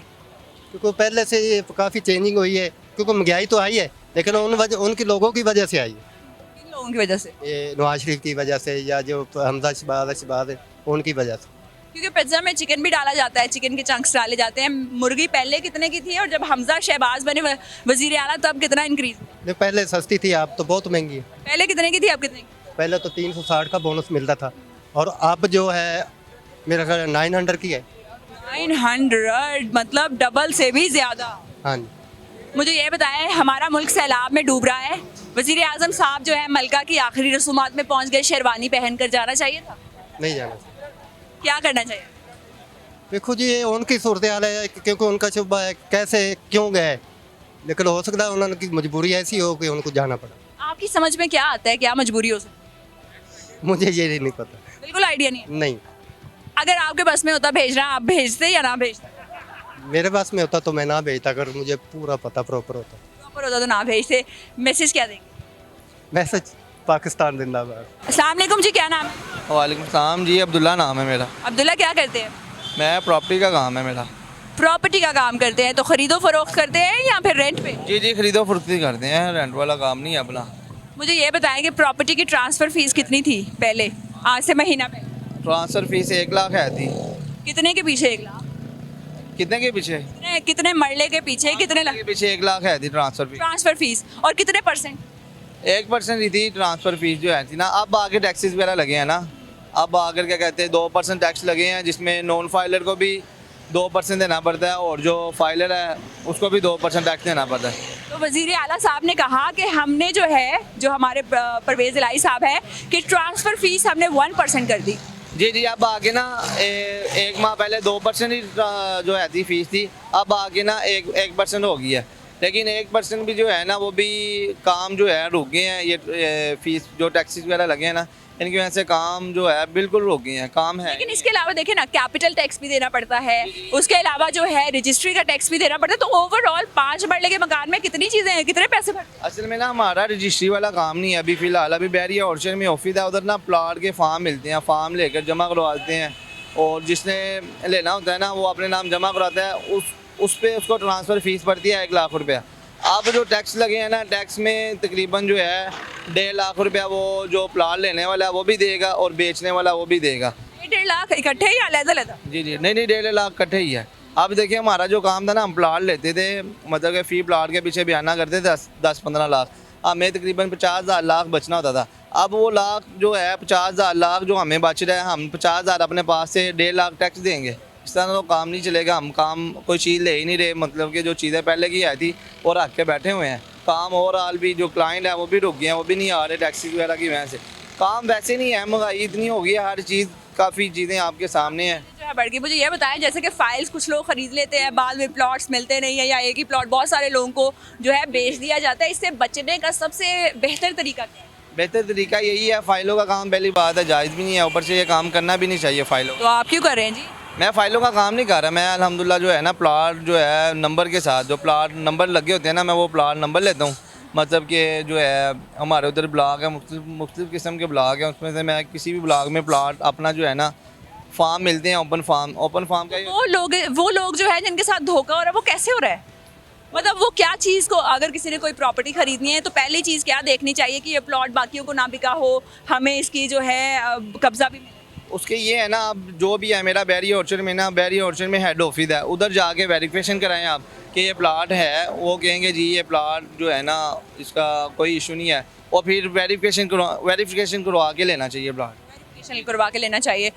क्योंकि पहले से ये काफ़ी चेंजिंग हुई है। क्योंकि महंगाई तो आई है लेकिन उनके लोगों की वजह से आई है। किन लोगों की वजह से? ये नवाज शरीफ की वजह से या जो हमजा शहबाज है उनकी वजह से। क्योंकि पिज्ज़ा में चिकन भी डाला जाता है, चिकन के चंक्स डाले जाते हैं। मुर्गी पहले कितने की थी और जब हमजा शहबाज बने वजीर आला तब कितना इंक्रीज? नहीं पहले सस्ती थी, अब तो बहुत महंगी है। पहले कितने की थी अब कितने की? पहले तो 360 का बोनस मिलता था और अब जो है मेरा ख्याल 900 की है। 900 मतलब डबल से भी ज़्यादा। हाँ जी। मुझे ये बताएं, हमारा मुल्क सैलाब में डूब रहा है, वज़ीर आज़म साहब जो है मलका की आखिरी रसूमात में पहुंच गए, शेरवानी पहन कर जाना चाहिए था? नहीं जाना। क्या करना चाहिए? देखो जी ये उनकी सूरत हाल है क्योंकि उनका शुबा है कैसे क्यों गए, लेकिन हो सकता है उनकी मजबूरी ऐसी हो कि उनको जाना पड़ा। आपकी समझ में क्या आता है, क्या मजबूरी हो सकती है? मुझे ये नहीं पता। बिल्कुल आइडिया नहीं है। नहीं अगर आपके बस में होता भेजना, आप भेजते या ना भेजते? मेरे पास में होता तो मैं ना भेजता, अगर मुझे पूरा पता प्रॉपर होता। प्रॉपर होता तो ना भेजते। मैसेज क्या देंगे? मैसेज पाकिस्तान जिंदाबाद। अस्सलाम वालेकुम जी, क्या नाम है? वालेकुम सलाम जी, अब्दुल्ला नाम है मेरा। अब्दुल्ला, क्या करते हैं? मैं प्रॉपर्टी का काम है मेरा। प्रॉपर्टी का काम करते हैं, तो खरीदो फरोख्त करते हैं या फिर रेंट पे? जी खरीदो फरोख्ती करते हैं, रेंट वाला काम नहीं है अपना। मुझे ये बताएं कि प्रॉपर्टी की ट्रांसफ़र फीस कितनी थी पहले, आज से महीना पहले? ट्रांसफ़र फीस 1 लाख है थी। कितने के पीछे 1 लाख? कितने के पीछे? कितने मरले के पीछे कितने के पीछे 1 लाख है थी ट्रांसफ़र फीस। ट्रांसफर फीस और कितने परसेंट? 1% ही थी ट्रांसफ़र फीस जो है थी ना। अब आगे टैक्सेस वगैरह लगे हैं ना, अब आकर क्या कहते हैं 2% टैक्स लगे हैं, जिसमें नॉन फाइलर को भी 2% देना पड़ता है और जो फाइलर है उसको भी 2% टैक्स देना पड़ता है। तो वज़ीर आला साहब ने कहा कि हमने जो है, जो हमारे परवेज़ इलाही साहब है, कि ट्रांसफ़र फीस हमने 1% कर दी। जी अब आगे ना एक माह पहले 2% ही जो है थी फीस थी, अब आगे ना 1% हो गई है। लेकिन 1% भी जो है ना वो भी काम जो है रुक गए हैं। ये फीस जो टैक्सेस वगैरह लगे हैं ना, इनकी वजह से काम जो है बिल्कुल रुक गए हैं। काम है लेकिन इसके अलावा देखिए ना, कैपिटल टैक्स भी देना पड़ता है, उसके अलावा जो है रजिस्ट्री का टैक्स भी देना पड़ता है। तो ओवरऑल 5 मरले के मकान में कितनी चीज़ें हैं, कितने पैसे भरते हैं? असल में ना हमारा रजिस्ट्री वाला काम नहीं है अभी फ़िलहाल। अभी बैरिया ऑर्चर्ड में ऑफिस है, उधर ना प्लाट के फार्म मिलते हैं, फार्म लेकर जमा करवाते हैं और जिसने लेना होता है ना वो अपने नाम जमा करवाता है। उस पर उसको ट्रांसफ़र फ़ीस पड़ती है 1 लाख रुपया। अब जो टैक्स लगे हैं ना, टैक्स में तकरीबन जो है 1.5 लाख रुपया वो जो प्लाट लेने वाला है वो भी देगा और बेचने वाला वो भी देगा। 1.5 लाख इकट्ठे ही अलग-अलग? जी नहीं 1.5 लाख इकट्ठे ही है। अब देखिए हमारा जो काम था ना, हम प्लाट लेते थे, मतलब कि फ़ी प्लाट के पीछे बयाना करते थे 10-15 लाख, हमें तकरीबन 50,000 लाख बचना होता था। अब वो लाख जो है 50,000 लाख जो हमें बच रहा है, हम 50,000 अपने पास से 1.5 लाख टैक्स देंगे। इस तरह तो काम नहीं चलेगा। हम काम कोई चीज़ ले ही नहीं रहे, मतलब कि जो चीज़ें पहले की आई थी वो रख के बैठे हुए हैं। काम ओवरऑल भी जो क्लाइंट है वो भी रुक गए हैं, वो भी नहीं आ रहे टैक्सी वगैरह की वजह से। काम वैसे नहीं है, महंगाई इतनी हो गई है, हर चीज़ काफ़ी चीज़ें आपके सामने हैं। जो है बढ़ गई। मुझे ये बताएं, जैसे कि फाइल्स कुछ लोग खरीद लेते हैं, बाद में प्लॉट्स मिलते नहीं है, या एक ही प्लॉट बहुत सारे लोगों को जो है बेच दिया जाता है, इससे बचने का सबसे बेहतर तरीका क्या है? बेहतर तरीका यही है, फ़ाइलों का काम पहली बात है जायज़ भी नहीं है, ऊपर से ये काम करना भी नहीं चाहिए फ़ाइलों। तो आप क्यों कर रहे हैं जी? मैं फ़ाइलों का काम नहीं कर रहा, मैं अल्हम्दुलिल्लाह जो है ना प्लाट जो है नंबर के साथ, जो प्लाट नंबर लगे होते हैं ना, मैं वो प्लाट नंबर लेता हूँ। मतलब कि जो है हमारे उधर ब्लॉक है, मुख्तलिफ़ किस्म के ब्लॉक हैं, उसमें से मैं किसी भी ब्लॉक में प्लाट अपना जो है ना फार्म मिलते हैं, ओपन फार्म का। वो लोग जो है जिनके साथ धोखा हो रहा है, वो कैसे हो रहा है? मतलब वो क्या चीज़ को, अगर किसी ने कोई प्रॉपर्टी खरीदनी है तो पहली चीज़ क्या देखनी चाहिए कि ये प्लॉट बाकियों को ना बिका हो, हमें इसकी जो है कब्जा भी मिले। उसके ये है ना, अब जो भी है मेरा बैरिया ऑर्चर्ड में ना, बैरिया ऑर्चर्ड में हेड ऑफिस है, उधर जाके वेरिफिकेशन कराएं आप कि ये प्लाट है, वो कहेंगे जी ये प्लाट जो है ना इसका कोई इशू नहीं है, और फिर वेरिफिकेशन करवा के लेना चाहिए प्लाट। करवा के लेना चाहिए।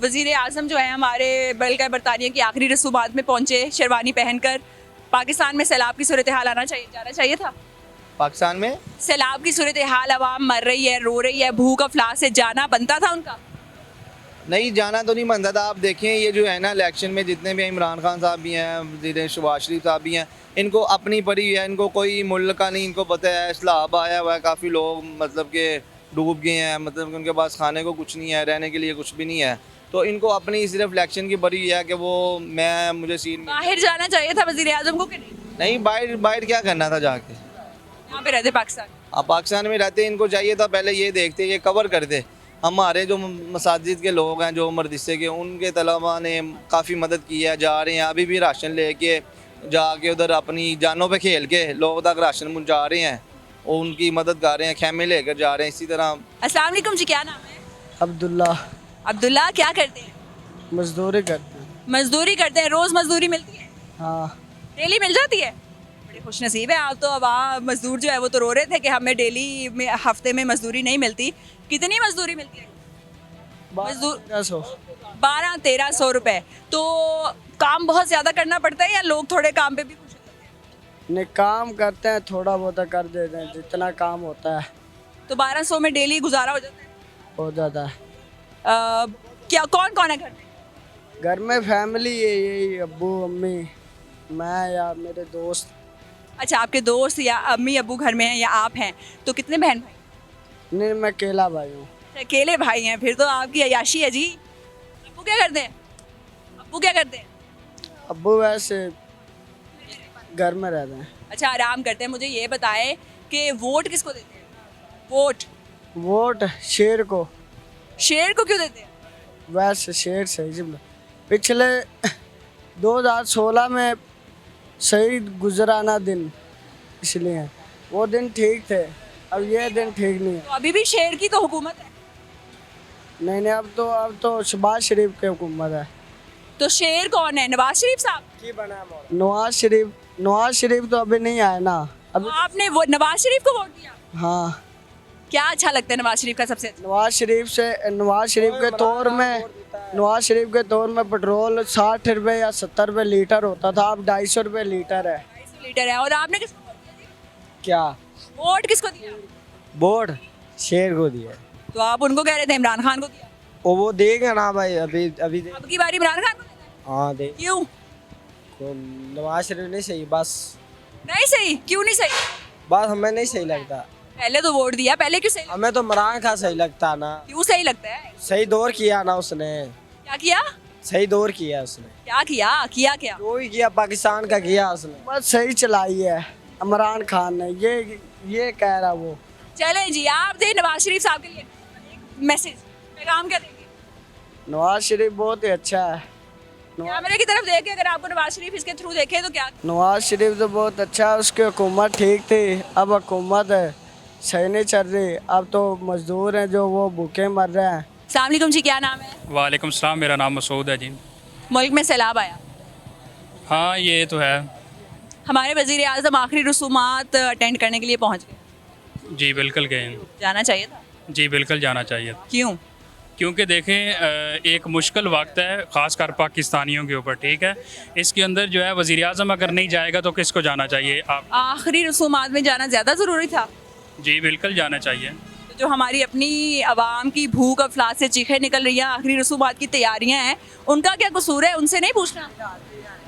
वज़ीर आज़म जो है हमारे बल्कि बरतानिया की आखिरी रसूमात में पहुँचे शेरवानी पहनकर। पाकिस्तान में सैलाब की सूरत हाल जाना चाहिए था। पाकिस्तान में सैलाब की सूरत हाल, आवाम मर रही है, रो रही है, भूख अफलास से जाना बनता था उनका? नहीं, जाना तो नहीं बनता था। आप देखें ये जो है ना इलेक्शन में जितने भी इमरान खान साहब भी हैं, वज़ीर शहबाज शरीफ साहब भी हैं, इनको अपनी पड़ी है, इनको कोई मुल्क का नहीं, इनको पता है सैलाब आया हुआ है, काफ़ी लोग मतलब कि डूब गए हैं, मतलब कि उनके पास खाने को कुछ नहीं है, रहने के लिए कुछ भी नहीं है। तो इनको अपनी सिर्फ इलेक्शन की बड़ी है कि वो मुझे सीट बाहर जाना चाहिए था वज़ीर आज़म को कि नहीं? बाहर क्या करना था जाके? यहाँ पे रहते पाकिस्तान। आप पाकिस्तान में रहते, इनको चाहिए था पहले ये देखते, ये कवर करते। हमारे जो मसाजिद के लोग हैं, जो मरदिसे के, उनके तलबा ने काफ़ी मदद की है, जा रहे हैं अभी भी राशन लेके जाके उधर अपनी जानों पे खेल के लोग तक राशन पहुँचा रहे हैं और उनकी मदद कर रहे हैं, खेमे लेकर जा रहे हैं। इसी तरह। अस्सलाम वालेकुम जी, क्या नाम है? अब्दुल्ला। क्या करते हैं? मजदूरी करते हैं। मजदूरी करते हैं। रोज़ मजदूरी मिलती है? हाँ। डेली मिल जाती है? बड़े खुश नसीब है आप तो। अब मजदूर जो है वो तो रो रहे थे कि हमें डेली में हफ्ते में मजदूरी नहीं मिलती। कितनी मजदूरी मिलती है? 1200-1300 रुपए। तो काम बहुत ज़्यादा करना पड़ता है या लोग थोड़े काम पे भी खुश हो जाते हैं? नहीं, काम करते हैं, थोड़ा बहुत कर देते हैं, जितना काम होता है। तो 1200 में डेली गुजारा हो जाता है? हो जाता है। क्या कौन कौन है घर में? घर में फैमिली है, यही अब्बू अम्मी, मैं या मेरे दोस्त। अच्छा, आपके दोस्त या अम्मी अब्बू घर में हैं या आप हैं? तो कितने बहन भाई? नहीं, मैं अकेला भाई हूँ। अकेले भाई हैं, फिर तो आपकी अयाशी है जी। अब्बू क्या करते हैं? अब्बू वैसे घर में रहते हैं। अच्छा, आराम करते हैं। मुझे ये बताएं कि वोट किसको देते हैं? वोट शेर को। शेर को क्यों देते हैं? वैसे शेर सही जुमला। पिछले 2016 में सही गुजराना दिन, इसलिए वो दिन ठीक थे, अब ये दिन ठीक नहीं है। तो अभी भी शेर की तो हुकूमत है? नहीं, अब तो शहबाज शरीफ की हुकूमत है। तो शेर कौन है, नवाज शरीफ साहब? नवाज शरीफ तो अभी नहीं आया ना अभी। तो आपने वो नवाज शरीफ को वोट दिया? हाँ, क्या अच्छा लगता है नवाज शरीफ का सबसे? नवाज शरीफ के दौर में पेट्रोल 60 रुपए या 70 रुपए लीटर होता था, अब 250 रुपए लीटर है। 250 लीटर है। और आपने किसको वोट दिया जी? क्या वोट किसको दिया? बोर्ड शेर को दिया। तो आप उनको कह रहे थे इमरान खान को दिया? वो देगा ना भाई, अभी दे। अब की बारी इमरान खान को देना है? हाँ दे। क्यों नवाज शरीफ नहीं सही, बस नहीं सही? क्यों नहीं सही? बस हमें नहीं सही लगता। पहले तो वोट दिया, पहले क्यों सही? हमें तो इमरान खान सही लगता ना। क्यों सही लगता है? सही दौर किया ना उसने, क्या किया? सही दौर किया उसने। क्या किया क्या? जो भी किया पाकिस्तान का किया उसने, बस सही चलाई है इमरान खान ने, ये कह रहा वो। चले जी, आप दे नवाज शरीफ साहब के लिए एक मैसेज, पैगाम क्या देंगे? नवाज शरीफ बहुत ही अच्छा है। कैमरे की तरफ देख के अगर आपको नवाज शरीफ इसके थ्रू देखे तो क्या? नवाज शरीफ तो बहुत अच्छा है, उसकी हुकूमत ठीक थी, अब हुकूमत सही नहीं चल रही, अब तो मजदूर हैं जो वो भूखे मर रहे हैं। अस्सलाम वालेकुम जी, क्या नाम है? वालेकुम सलाम, मेरा नाम मसूद है जी। मुल्क में सैलाब आया, हाँ ये तो है हमारे वज़ीर आज़म आखिरी रसूमात अटेंड करने के लिए पहुंच गए, जी, बिल्कुल गए हैं। जाना चाहिए था? जी बिल्कुल जाना चाहिए, क्यों? क्योंकि देखें एक मुश्किल वक्त है ख़ासकर पाकिस्तानियों के ऊपर, ठीक है। इसके अंदर जो है वज़ीर आज़म अगर नहीं जाएगा तो किसको जाना चाहिए? आप आखिरी रसूमात में जाना ज़्यादा ज़रूरी था? जी बिल्कुल जाना चाहिए। तो जो हमारी अपनी आवाम की भूख अफलास से चीखें निकल रही हैं, आखिरी रसूमात की तैयारियां हैं, उनका क्या कसूर है? उनसे नहीं पूछना?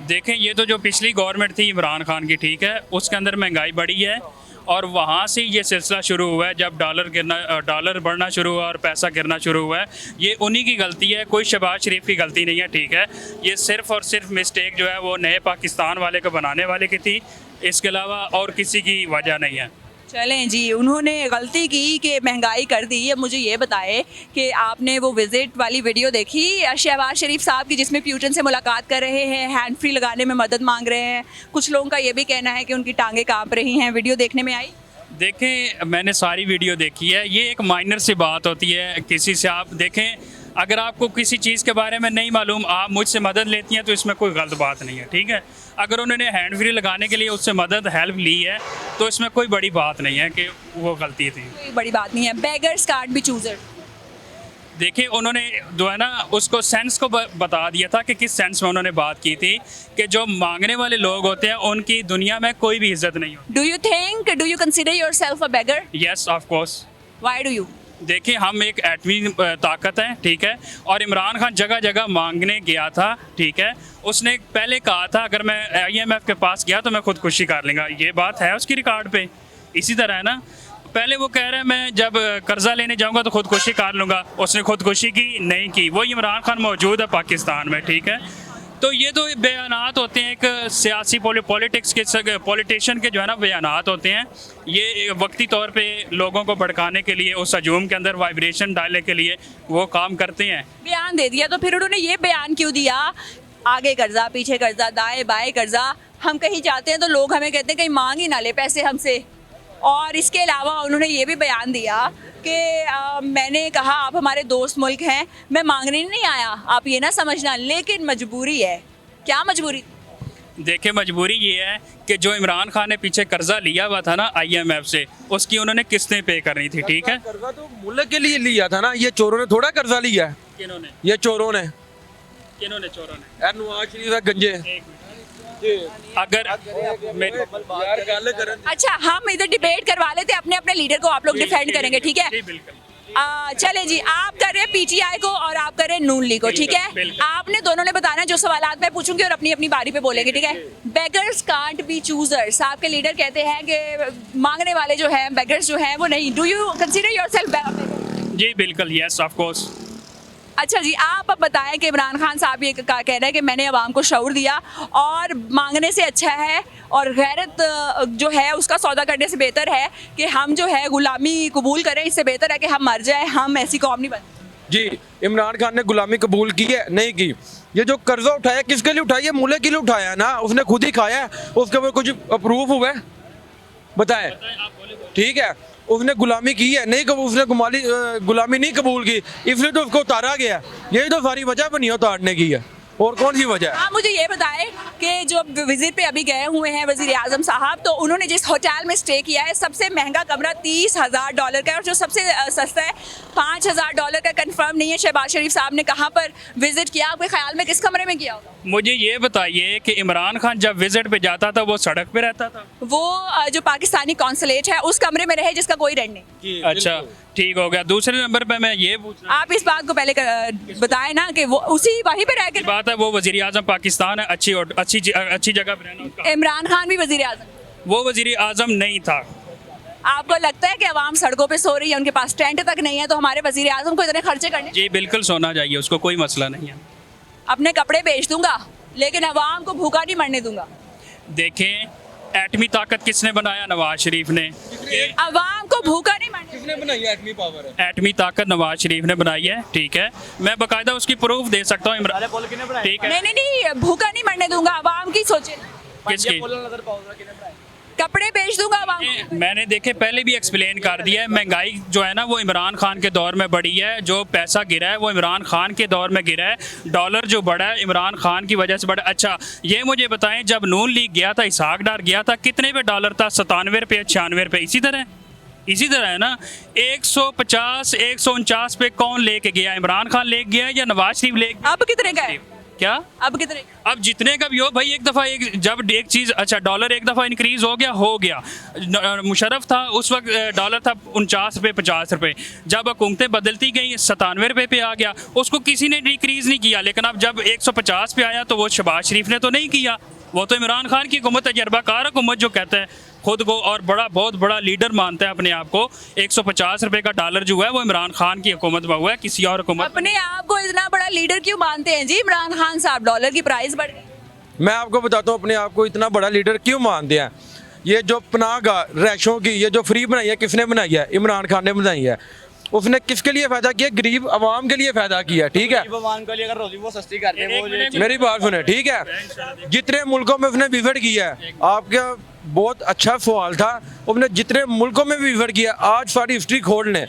देखें ये तो जो पिछली गवर्नमेंट थी इमरान खान की, ठीक है, उसके अंदर महंगाई बढ़ी है और वहाँ से ये सिलसिला शुरू हुआ है जब डॉलर बढ़ना शुरू हुआ और पैसा गिरना शुरू हुआ है। ये उन्हीं की गलती है, कोई शहबाज शरीफ की गलती नहीं है, ठीक है। ये सिर्फ़ और सिर्फ मिस्टेक जो है वो नए पाकिस्तान वाले को बनाने वाले की थी, इसके अलावा और किसी की वजह नहीं है। चलें जी, उन्होंने गलती की कि महंगाई कर दी। अब मुझे ये बताएं कि आपने वो विज़िट वाली वीडियो देखी शहबाज शरीफ साहब की, जिसमें प्यूटन से मुलाकात कर रहे हैं, हैंड फ्री लगाने में मदद मांग रहे हैं। कुछ लोगों का ये भी कहना है कि उनकी टांगें कांप रही हैं। वीडियो देखने में आई? देखें मैंने सारी वीडियो देखी है, ये एक माइनर सी बात होती है। किसी से आप देखें, अगर आपको किसी चीज़ के बारे में नहीं मालूम, आप मुझसे मदद लेती हैं तो इसमें कोई गलत बात नहीं है, ठीक है। अगर उन्होंने हैंड फ्री लगाने के लिए उससे मदद हेल्प ली है तो इसमें कोई बड़ी बात नहीं है कि वो गलती थी, कोई बड़ी बात नहीं है। बेगर्स कांट बी चूजर, देखिए उन्होंने जो है ना उसको सेंस को बता दिया था कि किस सेंस में उन्होंने बात की थी कि जो मांगने वाले लोग होते हैं उनकी दुनिया में कोई भी इज्जत नहीं होती। Do you consider yourself a beggar? Yes of course. Why do you? देखिए हम एक एटमी ताकत है, ठीक है, और इमरान खान जगह जगह मांगने गया था, ठीक है। उसने पहले कहा था अगर मैं IMF के पास गया तो मैं खुदकुशी कर लूँगा, ये बात है उसकी रिकॉर्ड पे। इसी तरह है ना, पहले वो कह रहे हैं मैं जब कर्जा लेने जाऊंगा तो खुदकुशी कर लूँगा, उसने खुदकुशी की नहीं की। वो इमरान खान मौजूद है पाकिस्तान में, ठीक है। तो ये तो बयानात होते हैं एक सियासी पॉलिटिक्स के पॉलिटिशियन के जो है ना बयानात होते हैं, ये वक्ती तौर पे लोगों को भड़काने के लिए, उस हजूम के अंदर वाइब्रेशन डालने के लिए वो काम करते हैं। बयान दे दिया तो फिर उन्होंने ये बयान क्यों दिया, आगे कर्जा पीछे कर्जा दाएं बाएं कर्जा, हम कहीं जाते हैं तो लोग हमें कहते हैं कहीं मांग ही ना ले पैसे हमसे। और इसके अलावा उन्होंने ये भी बयान दिया कि मैंने कहा आप हमारे दोस्त मुल्क हैं, मैं मांगने नहीं आया, आप ये ना समझना, लेकिन मजबूरी है। क्या मजबूरी? देखिए मजबूरी ये है कि जो इमरान खान ने पीछे कर्जा लिया हुआ था ना IMF से, उसकी उन्होंने किस्तें पे करनी थी, ठीक है। कर्जा तो मुल्क के लिए लिया था ना, ये चोरों ने थोड़ा कर्जा लिया है। किन्होंने? ये चोरों ने। किन्होंने चोरों ने? नवाज शरीफ है गंजे। अगर अच्छा, हम इधर डिबेट करवा लेते, अपने अपने लीडर को आप लोग डिफेंड करेंगे, ठीक है। जी बिल्कुल। चले जी, आप कर रहे हैं PTI को और आप कर रहे हैं नून लीग को, ठीक है। आपने दोनों ने बताना जो सवालात मैं पूछूंगी और अपनी अपनी बारी पे बोलेंगे, ठीक है। बेगर्स कांट बी चूजर्स, आपके लीडर कहते हैं कि मांगने वाले जो हैं, बेगर्स जो हैं वो नहीं। डू यू कंसीडर योरसेल्फ बेगर? जी बिल्कुल, यस ऑफ कोर्स। अच्छा जी, आप अब बताएं कि इमरान खान साहब ये कह रहे हैं कि मैंने अवाम को शऊर दिया और मांगने से अच्छा है और गैरत जो है उसका सौदा करने से बेहतर है कि हम जो है गुलामी कबूल करें, इससे बेहतर है कि हम मर जाएं, हम ऐसी कौम नहीं बनते। जी, इमरान खान ने गुलामी कबूल की है? नहीं की। ये जो कर्जा उठाया किसके लिए उठाया? मुल्क के लिए उठाया है ना, उसने खुद ही खाया है, उसके ऊपर कुछ अप्रूव हुआ है? बताएं, ठीक है। उसने गुलामी की है नहीं, उसने गुलामी नहीं कबूल की, इसलिए तो उसको उतारा गया। यही तो सारी वजह बनी है उतारने की है। और कौन सी वजह है? आप मुझे ये बताएं कि जो विजिट पे अभी गए हुए हैं वजीर आजम साहब, तो उन्होंने जिस होटल में स्टे किया है, सबसे महंगा कमरा $30,000 का है और जो सबसे सस्ता है $5,000 का। कंफर्म नहीं है शहबाज शरीफ साहब ने कहाँ पर विजिट किया, आपके ख्याल में किस कमरे में किया होगा? मुझे ये बताइए कि इमरान खान जब विजिट पे जाता था वो सड़क पे रहता था? वो जो पाकिस्तानी कॉन्सुलेट है उस कमरे में रहे जिसका कोई रेंट नहीं। अच्छा, ठीक हो गया। दूसरे नंबर पे मैं ये पूछ रहा आप इस बात को पहले बताएं ना कि वो उसी वहीं पे रह के बात है, वो वजीर आजम पाकिस्तान है, अच्छी जगह पे रहना उसका। इमरान खान भी वजीर आजम, वो वजीर आजम नहीं था। आपको लगता है कि अवाम सड़कों पे सो रही है, उनके पास टेंट तक नहीं है, तो हमारे वजीर आजम को इतने खर्चे करने? जी बिल्कुल सोना चाहिए, उसको कोई मसला नहीं है। अपने कपड़े बेच दूंगा लेकिन अवाम को भूखा नहीं मरने दूंगा। देखें, एटमी ताकत किसने बनाया? नवाज शरीफ ने। अवाम को भूखा नहीं मरने किसने बनाई एटमी पावर? एटमी ताकत नवाज शरीफ ने बनाई है, ठीक है। मैं बाकायदा उसकी प्रूफ दे सकता हूँ। ठीक है, नहीं, भूखा नहीं मरने दूंगा, अवाम की सोचे। किसकी? कपड़े बेच दूंगा अवाम को। मैंने देखे पहले भी एक्सप्लेन कर दिया है। महंगाई जो है ना वो इमरान खान के दौर में बढ़ी है, जो पैसा गिरा है वो इमरान खान के दौर में गिरा है, डॉलर जो बढ़ा है इमरान खान की वजह से बढ़ा। अच्छा ये मुझे बताएं, जब नून लीग गया था, इसहाक डार गया था, कितने पे डॉलर था? 97 रुपये, 96 रुपये, इसी तरह है ना। 150 149 पे कौन लेके गया? इमरान खान लेके गया या नवाज शरीफ लेके गया? अब कितने का है? क्या अब कितने? अब जितने का भी हो भाई, एक दफ़ा जब एक चीज़, अच्छा डॉलर एक दफ़ा इंक्रीज़ हो गया। मुशर्रफ था उस वक्त डॉलर था 49 रुपये 50 रुपये, जब हुकूमतें बदलती गई 97 रुपये पे आ गया, उसको किसी ने डिक्रीज़ नहीं किया। लेकिन अब जब 150 पे आया तो वो शहबाज शरीफ ने तो नहीं किया, वो तो इमरान खान की हुकूमत, तजर्बाकार हुकूमत जो कहता है खुद को और बहुत बड़ा लीडर मानता है अपने आप को, 150 रुपये का डॉलर जो है वो इमरान खान की हुकूमत में हुआ है, किसी और हुकूमत। अपने आप को इतना बड़ा लीडर क्यों मानते हैं जी इमरान खान साहब? डॉलर की प्राइस बढ़ गई। मैं आपको बताता हूँ अपने आप को इतना बड़ा लीडर क्यों मानते हैं। ये जो पनाहगाह रैशों की ये जो फ्री बनाई है, किसने बनाई है? इमरान खान ने बनाई है। उसने किसके लिए फ़ायदा किया? गरीब आवाम के लिए फ़ायदा किया, ठीक है। मेरी बात सुने, ठीक है। जितने मुल्कों में उसने विजिट किया है, आपका बहुत अच्छा सवाल था, उसने जितने मुल्कों में भी विजिट किया, आज सारी हिस्ट्री खोल लें,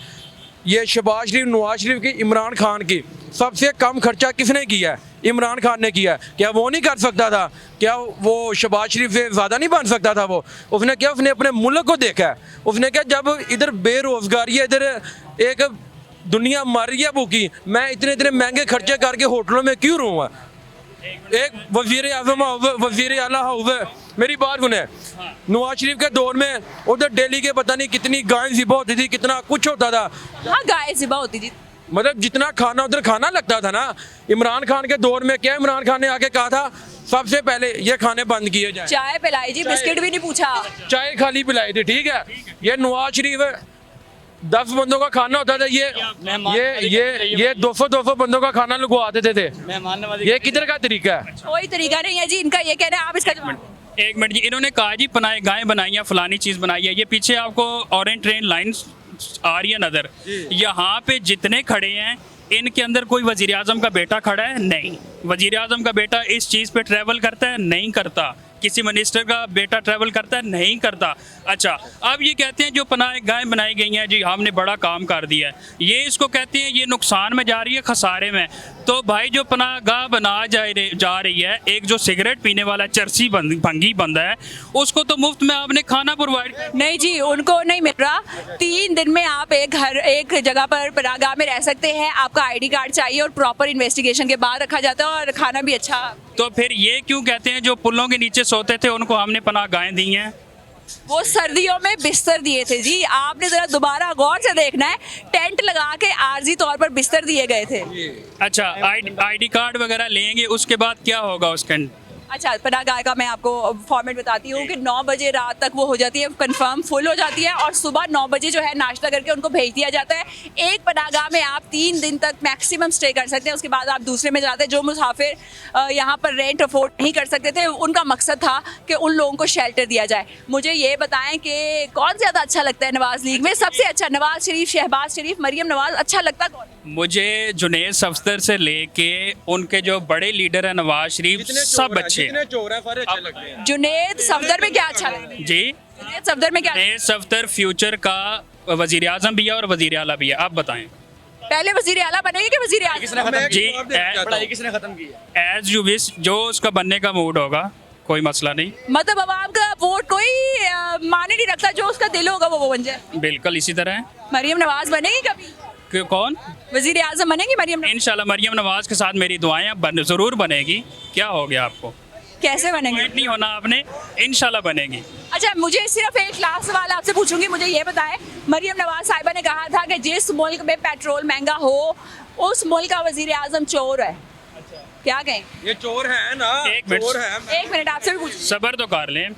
ये शहबाज शरीफ, नवाज शरीफ की, इमरान खान की सबसे कम खर्चा किसने किया है? इमरान खान ने किया है। क्या वो नहीं कर सकता था? क्या वो शहबाज शरीफ से ज़्यादा नहीं बन सकता था? उसने क्या, उसने अपने मुल्क को देखा है। उसने क्या, जब इधर बेरोज़गारी है, इधर एक दुनिया मर रही है भूखी, मैं इतने महंगे खर्चे करके होटलों में क्यों रहूँगा? एक वज़ीर आज़म वज़ीर आला हुए, मेरी बात सुने, नवाज शरीफ के दौर में उधर दिल्ली के पता नहीं कितनी गाय ज़िबा होती थी, कितना कुछ होता था। हाँ, गाय ज़िबा होती थी, मतलब जितना खाना उधर खाना लगता था ना। इमरान खान के दौर में क्या इमरान खान ने आके कहा था, सबसे पहले ये खाने बंद किए जाए। चाय पिलाई जी, बिस्किट भी नहीं पूछा, चाय खाली पिलाई थी, ठीक है। ये नवाज शरीफ 10 बंदों का खाना होता था, ये 200 बंदों का खाना लगवा देते थे। ये किधर का तरीका है? कोई तरीका नहीं है जी इनका, ये कहना है। आप इसका एक मिनट जी, इन्होंने कहा जी पनाए गाय बनाई है, फलानी चीज़ बनाई है। ये पीछे आपको ऑरेंज ट्रेन लाइन आ रही है नज़र, यहाँ पे जितने खड़े हैं इनके अंदर कोई वज़ीर आज़म का बेटा खड़ा है? नहीं। वज़ीर आज़म का बेटा इस चीज़ पे ट्रैवल करता है? नहीं करता। किसी मिनिस्टर का बेटा ट्रैवल करता है? नहीं करता। अच्छा, अब ये कहते हैं जो पनाह गाय बनाई गई हैं जी, हमने बड़ा काम कर दिया है, ये इसको कहते हैं ये नुकसान में जा रही है, खसारे में। तो भाई जो पनाह गाह बना जा रही है, एक जो सिगरेट पीने वाला चरसी भंगी बंदा है, उसको तो मुफ्त में आपने खाना प्रोवाइड नहीं जी, उनको नहीं मिल रहा। 3 दिन में आप एक जगह पर पनाहगाह में रह सकते हैं, आपका ID कार्ड चाहिए और प्रॉपर इन्वेस्टिगेशन के बाद रखा जाता है और खाना भी अच्छा। तो फिर ये क्यों कहते हैं जो पुलों के नीचे सोते थे उनको हमने पनाहगाहें दी हैं? वो सर्दियों में बिस्तर दिए थे जी, आपने जरा दोबारा गौर से देखना है, टेंट लगा के आर्जी तौर पर बिस्तर दिए गए थे। अच्छा, ID कार्ड वगैरह लेंगे, उसके बाद क्या होगा उसके? अच्छा, पनाहगाह का मैं आपको फॉर्मेट बताती हूँ कि 9 बजे रात तक वो हो जाती है, कंफर्म फुल हो जाती है, और सुबह 9 बजे जो है नाश्ता करके उनको भेज दिया जाता है। एक पनाहगाह में आप 3 दिन तक मैक्सिमम स्टे कर सकते हैं, उसके बाद आप दूसरे में जाते हैं। जो मुसाफिर यहाँ पर रेंट अफोर्ड नहीं कर सकते थे, उनका मकसद था कि उन लोगों को शेल्टर दिया जाए। मुझे ये बताएं कि कौन ज़्यादा अच्छा लगता है नवाज लीग में? सबसे अच्छा नवाज शरीफ, शहबाज शरीफ, मरियम नवाज, अच्छा लगता कौन? मुझे जुनेद सफ्दर से लेके उनके जो बड़े लीडर है नवाज शरीफ, सब अच्छे हैं। जुनेद सफदर में क्या अच्छा लगता है जी? जुनेद सफदर में क्या? जुनेद सफ्दर फ्यूचर का वजीर आजम भी है और वजीर आला भी है। आप बताएं। पहले वजीर आला बनेंगे कि वजीर आजम? जी पढ़ाई किसने खत्म की है? एज यू विश, जो उसका बनने का मूड होगा, कोई मसला नहीं। मतलब आवाम का वोट कोई माने नहीं रखता, जो उसका दिल होगा वो बन जाए। बिल्कुल इसी तरह है। मरियम नवाज बनेगी कभी? कौन वजीर आजम बनेगी मरियम नवाज? इंशाल्लाह मरियम नवाज के साथ मेरी दुआएं, अब ज़रूर बनेगी। क्या हो गया आपको? कैसे बनेंगे? वेट नहीं होना आपने, इंशाल्लाह बनेगी। अच्छा, मुझे सिर्फ एक लास्ट सवाल आपसे पूछूंगी, मुझे ये बताएं, मरियम नवाज साहिबा ने कहा था कि जिस मुल्क में पेट्रोल महंगा हो उस मुल्क का वजीर आजम चोर है। क्या कहें? ये चोर है ना, एक मिनट। चोर है। एक मिनट, आपसे भी पूछ। सब्र तो कर लें।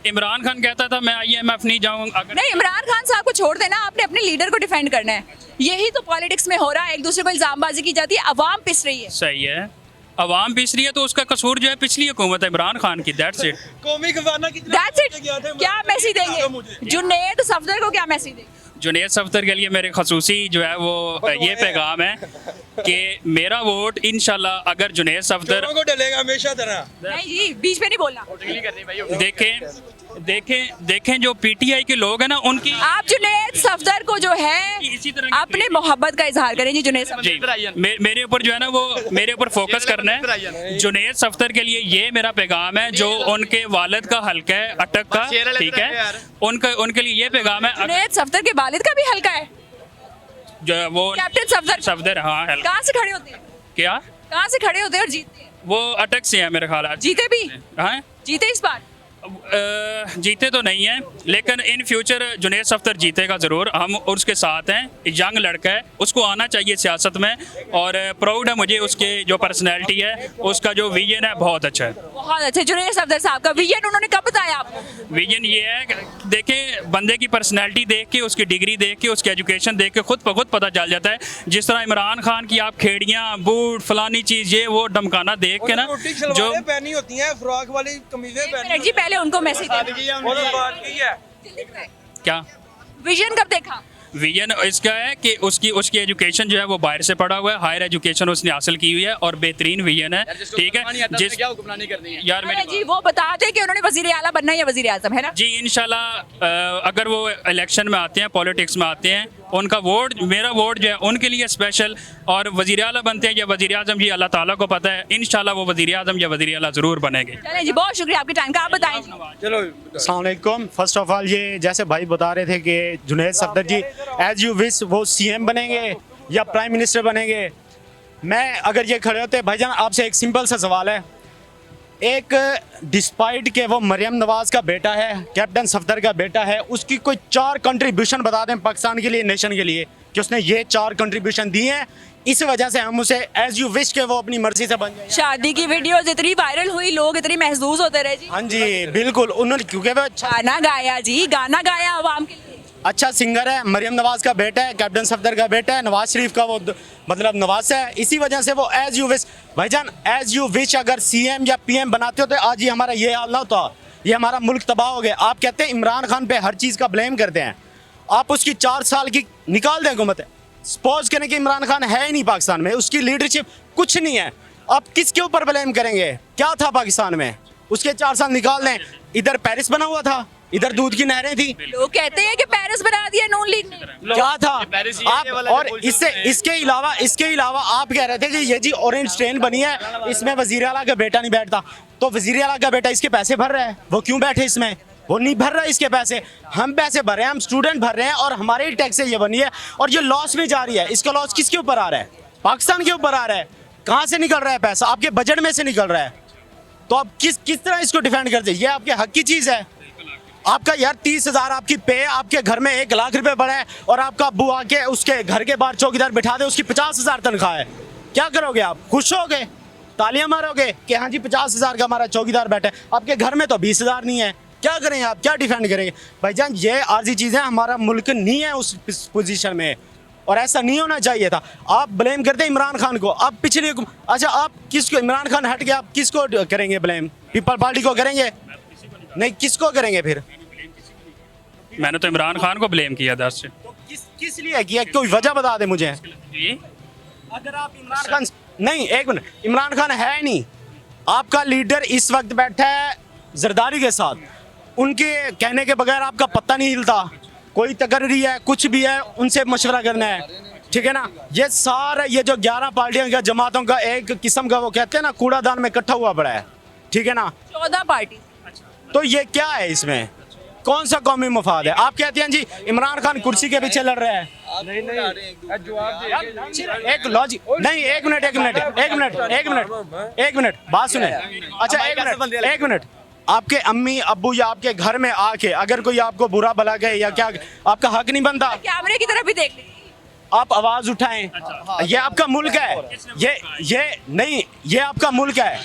इमरान खान कहता था मैं IMF नहीं जाऊँ अगर नहीं, इमरान खान साहब को छोड़ देना, आपने अपने लीडर को डिफेंड करना है। यही तो पॉलिटिक्स में हो रहा है, एक दूसरे को इल्जामबाजी की जाती है, अवाम पिस रही है। सही है, अवाम पिस रही है, तो उसका कसूर जो है पिछली हुकूमत है इमरान खान की। That's it. कौमी खजाना कितना That's it। क्या मैसेज देंगे जुनैद सफदर को? क्या मैसेज देंगे? जुनैद सफ्तर के लिए मेरे खसूसी जो है वो ये पैगाम है कि मेरा वोट इंशाल्लाह अगर जुनैद सफ्तर चोरों को डलेगा हमेशा तरह। नहीं जी, बीच में नहीं बोलना। देखें जो PTI के लोग हैं ना, उनकी आप जुनैद सफदर को जो है इसी तरह की अपनी मोहब्बत का इजहार करें जी। जुनैद सफदर जी, मेरे ऊपर जो है ना वो मेरे ऊपर फोकस करना है। जुनैद सफ्तर के लिए ये मेरा पैगाम है, जो उनके वालिद का हल्का है अटक का, ठीक है, उनके लिए ये पैगाम है। जुनैद सफदर के वालिद का भी हल्का है, जो है वो कैप्टन सफदर। हाँ हल्का। कहाँ से खड़े होते हैं? क्या कहाँ से खड़े होते हैं और जीतते हैं? वो अटक से है मेरे ख्याल। जीते भी? हाँ जीते इस बार? जीते तो नहीं है, लेकिन इन फ्यूचर जुनैद सफ्तर जीतेगा ज़रूर। हम उसके साथ हैं, एक यंग लड़का है, उसको आना चाहिए सियासत में, और प्राउड है मुझे उसके जो पर्सनैलिटी है, उसका जो विजन है बहुत अच्छा है। बहुत अच्छे। जुनैद सफदर साहब का विजन उन्होंने कब बताया आपको? विजन ये है कि देखें, बंदे की पर्सनैलिटी देख के, उसकी डिग्री देख के, उसकी एजुकेशन देख के खुद ब खुद पता चल जाता है। जिस तरह इमरान खान की आप खेड़ियाँ, बूट, फलानी चीज़, ये वो धमकाना देख के ना, जो पहनी होती हैं, फ्रॉक वाली कमीजें पहनी जी पहले उनको मैसेज क्या विजन कब देखा? विजन इसका है कि उसकी एजुकेशन जो है वो बाहर से पढ़ा हुआ है, हायर एजुकेशन उसने हासिल की हुई है और बेहतरीन विजन है, ठीक है। जिस क्या हुक्मरानी करनी है यार, अरे जी वो बताते कि उन्होंने वजीर आला बनना है या वजीर आजम, है ना जी। इंशाल्लाह अगर वो इलेक्शन में आते हैं, पॉलिटिक्स में आते हैं, उनका वोट, मेरा वोट जो है उनके लिए स्पेशल, और वजीर आला बनते हैं या वजीर आजम, जी अल्लाह ताला को पता है। इंशाल्लाह वो वजीर आजम या वजीर आला जरूर बनेंगे। चलें जी, बहुत शुक्रिया आपके टाइम का। आप बताएं जी। चलो, अस्सलाम वालेकुम। फर्स्ट ऑफ ऑल, ये जैसे भाई बता रहे थे कि जुनैद सफदर जी एज यू विश वो CM बनेंगे या प्राइम मिनिस्टर बनेंगे। मैं अगर ये खड़े होते भाईजान, आपसे एक सिंपल सा सवाल है। एक डिस्पाइट के वो मरियम नवाज का बेटा है, कैप्टन सफदर का बेटा है, उसकी कोई 4 कंट्रीब्यूशन बता दें पाकिस्तान के लिए, नेशन के लिए, कि उसने ये 4 कंट्रीब्यूशन दी हैं, इस वजह से हम उसे एज यू विश के वो अपनी मर्जी से बन जाए। शादी की वीडियोस इतनी वायरल हुई, लोग इतनी महसूस होते रहे जी। हाँ जी बिल्कुल, उन्होंने क्योंकि वो गाना गाया जी, गाना गाया आवाम के लिए। अच्छा सिंगर है, मरियम नवाज का बेटा है, कैप्टन सफदर का बेटा है, नवाज शरीफ का वो मतलब नवाज है, इसी वजह से वो एज यू विश। भाईजान एज यू विश अगर CM या PM बनाते हो तो आज ये हमारा ये हाल ना होता, ये हमारा मुल्क तबाह हो गया। आप कहते हैं इमरान खान पे हर चीज़ का ब्लेम करते हैं, आप उसकी 4 साल की निकाल दें हुकूमत है, सपोज करें कि इमरान खान है ही नहीं पाकिस्तान में, उसकी लीडरशिप कुछ नहीं है, आप किसके ऊपर ब्लेम करेंगे? क्या था पाकिस्तान में? उसके 4 साल निकाल दें। इधर पेरिस बना हुआ था, इधर दूध की नहरें थी। लोग कहते हैं कि पेरिस बना दिया नून लीग ने। क्या था आप? और इसके अलावा आप कह रहे थे कि ये जी ऑरेंज ट्रेन बनी है, इसमें वजीर आला का बेटा नहीं बैठता, तो वजीर आला का बेटा इसके पैसे भर रहा है, वो क्यों बैठे इसमें? वो नहीं भर रहा है इसके पैसे, हम पैसे भर रहे हैं, हम स्टूडेंट भर रहे हैं, और हमारे ही टैक्स से ये बनी है, और ये लॉस में जा रही है। इसका लॉस किसके ऊपर आ रहा है? पाकिस्तान के ऊपर आ रहा है। कहाँ से निकल रहा है पैसा? आपके बजट में से निकल रहा है। तो आप किस तरह इसको डिफेंड करते हैं? ये आपके हक की चीज़ है। आपका यार 30,000 आपकी पे, आपके घर में 1 लाख रुपए पड़ा है, और आपका अब्बू आके उसके घर के बाहर चौकीदार बिठा दे, उसकी 50,000 तनख्वाह है, क्या करोगे आप? खुश होगे? तालियां मारोगे कि हाँ जी 50,000 का हमारा चौकीदार बैठा है, आपके घर में तो 20,000 नहीं है, क्या करें आप? क्या डिफेंड करेंगे? भाईजान ये आर्जी चीज़ें, हमारा मुल्क नहीं है उस पोजीशन में, और ऐसा नहीं होना चाहिए था। आप ब्लेम करते हैं इमरान खान को, आप पिछले, अच्छा आप किसको, इमरान खान हट के आप किसको करेंगे ब्लेम? पीपल पार्टी को करेंगे? नहीं, किसको करेंगे फिर? मैंने तो इमरान खान को ब्लेम किया दस से। तो किस लिए किया? कोई वजह बता दे मुझे। जी अगर आप इमरान खान, नहीं एक मिनट, इमरान खान है नहीं, आपका लीडर इस वक्त बैठा है जरदारी के साथ, उनके कहने के बगैर आपका पत्ता नहीं हिलता, कोई तकर्री है, कुछ भी है, उनसे मशवरा करना है, ठीक है ना, ये सारा ये जो 11 पार्टियों का जमातों का एक किस्म का वो कहते हैं ना कूड़ादान में इकट्ठा हुआ पड़ा है, ठीक है ना। 14 पार्टी। तो ये क्या है, इसमें कौन सा कौमी मफाद है? आप कहते हैं जी इमरान खान कुर्सी के पीछे लड़ रहा है। एक लॉजिक नहीं, एक मिनट बात सुने। अच्छा एक मिनट, आपके अम्मी अब्बू या आपके घर में आके अगर कोई आपको बुरा भला कहे या क्या, आपका हक नहीं बनता कैमरे की तरफ भी देख लीजिए, आप आवाज उठाएं? ये आपका मुल्क है, ये नहीं, ये आपका मुल्क है।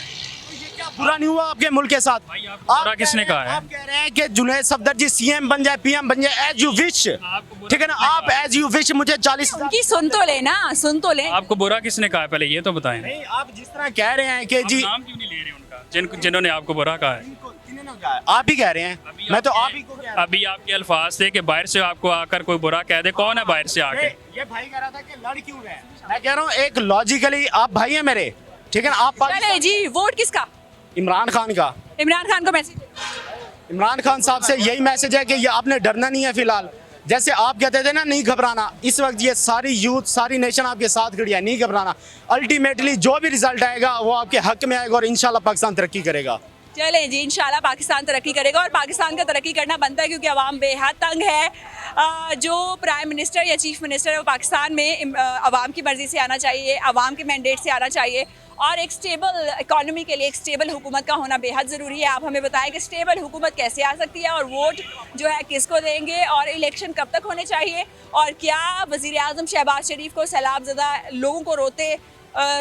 क्या बुरा नहीं हुआ आपके मुल्क के साथ? बुरा किसने कहा है? आप कह रहे हैं कि जुनैद सफदर जी सीएम बन जाए, पीएम बन जाए, एज यू विश, ठीक है ना, आप एज यू विश। मुझे 40 उनकी सुन तो लेना, सुन तो ले। आपको बुरा किसने कहा है, पहले ये तो बताएं। नहीं, आप जिस तरह कह रहे हैं कि जी, नाम क्यों नहीं ले रहे उनका जिन्होंने आपको बुरा कहा है? आप ही कह रहे हैं, मैं तो आप ही को कह रहा हूं। अभी आपके अल्फाज थे कि बाहर से आपको आकर कोई बुरा कह दे, कौन है बाहर से आके? ये भाई कह रहा था कि लड़ क्यों रहे हैं, मैं कह रहा हूँ एक लॉजिकली आप भाई हैं मेरे, ठीक है ना। आप चले जी, वोट किसका? इमरान खान का। इमरान खान को मैसेज, इमरान खान साहब से यही मैसेज है कि ये आपने डरना नहीं है फिलहाल। जैसे आप कहते थे ना नहीं घबराना, इस वक्त ये सारी यूथ सारी नेशन आपके साथ खड़ी है, नहीं घबराना। अल्टीमेटली जो भी रिजल्ट आएगा वो आपके हक में आएगा और इंशाल्लाह पाकिस्तान तरक्की करेगा। चले जी, इंशाल्लाह पाकिस्तान तरक्की करेगा और पाकिस्तान का तरक्की करना बनता है क्योंकि अवाम बेहद तंग है। जो प्राइम मिनिस्टर या चीफ मिनिस्टर है वो पाकिस्तान में अवाम की मर्ज़ी से आना चाहिए, अवाम के मैंडेट से आना चाहिए और एक स्टेबल इकॉनमी के लिए एक स्टेबल हुकूमत का होना बेहद ज़रूरी है। आप हमें बताएं कि स्टेबल हुकूमत कैसे आ सकती है और वोट जो है किसको देंगे और इलेक्शन कब तक होने चाहिए और क्या वज़ीर-ए-आज़म शहबाज शरीफ को सैलाबज़दा लोगों को रोते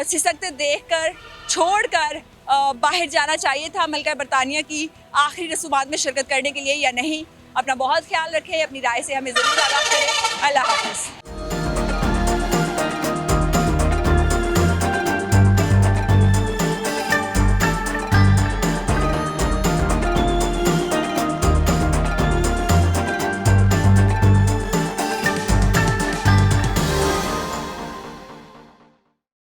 सिसकते देखकर छोड़कर बाहर जाना चाहिए था मलका बरतानिया की आखिरी रसूमात में शिरकत करने के लिए या नहीं? अपना बहुत ख्याल रखें, अपनी राय से हमें ज़रूर आगाह करें। अल्लाह हाफ़िज़।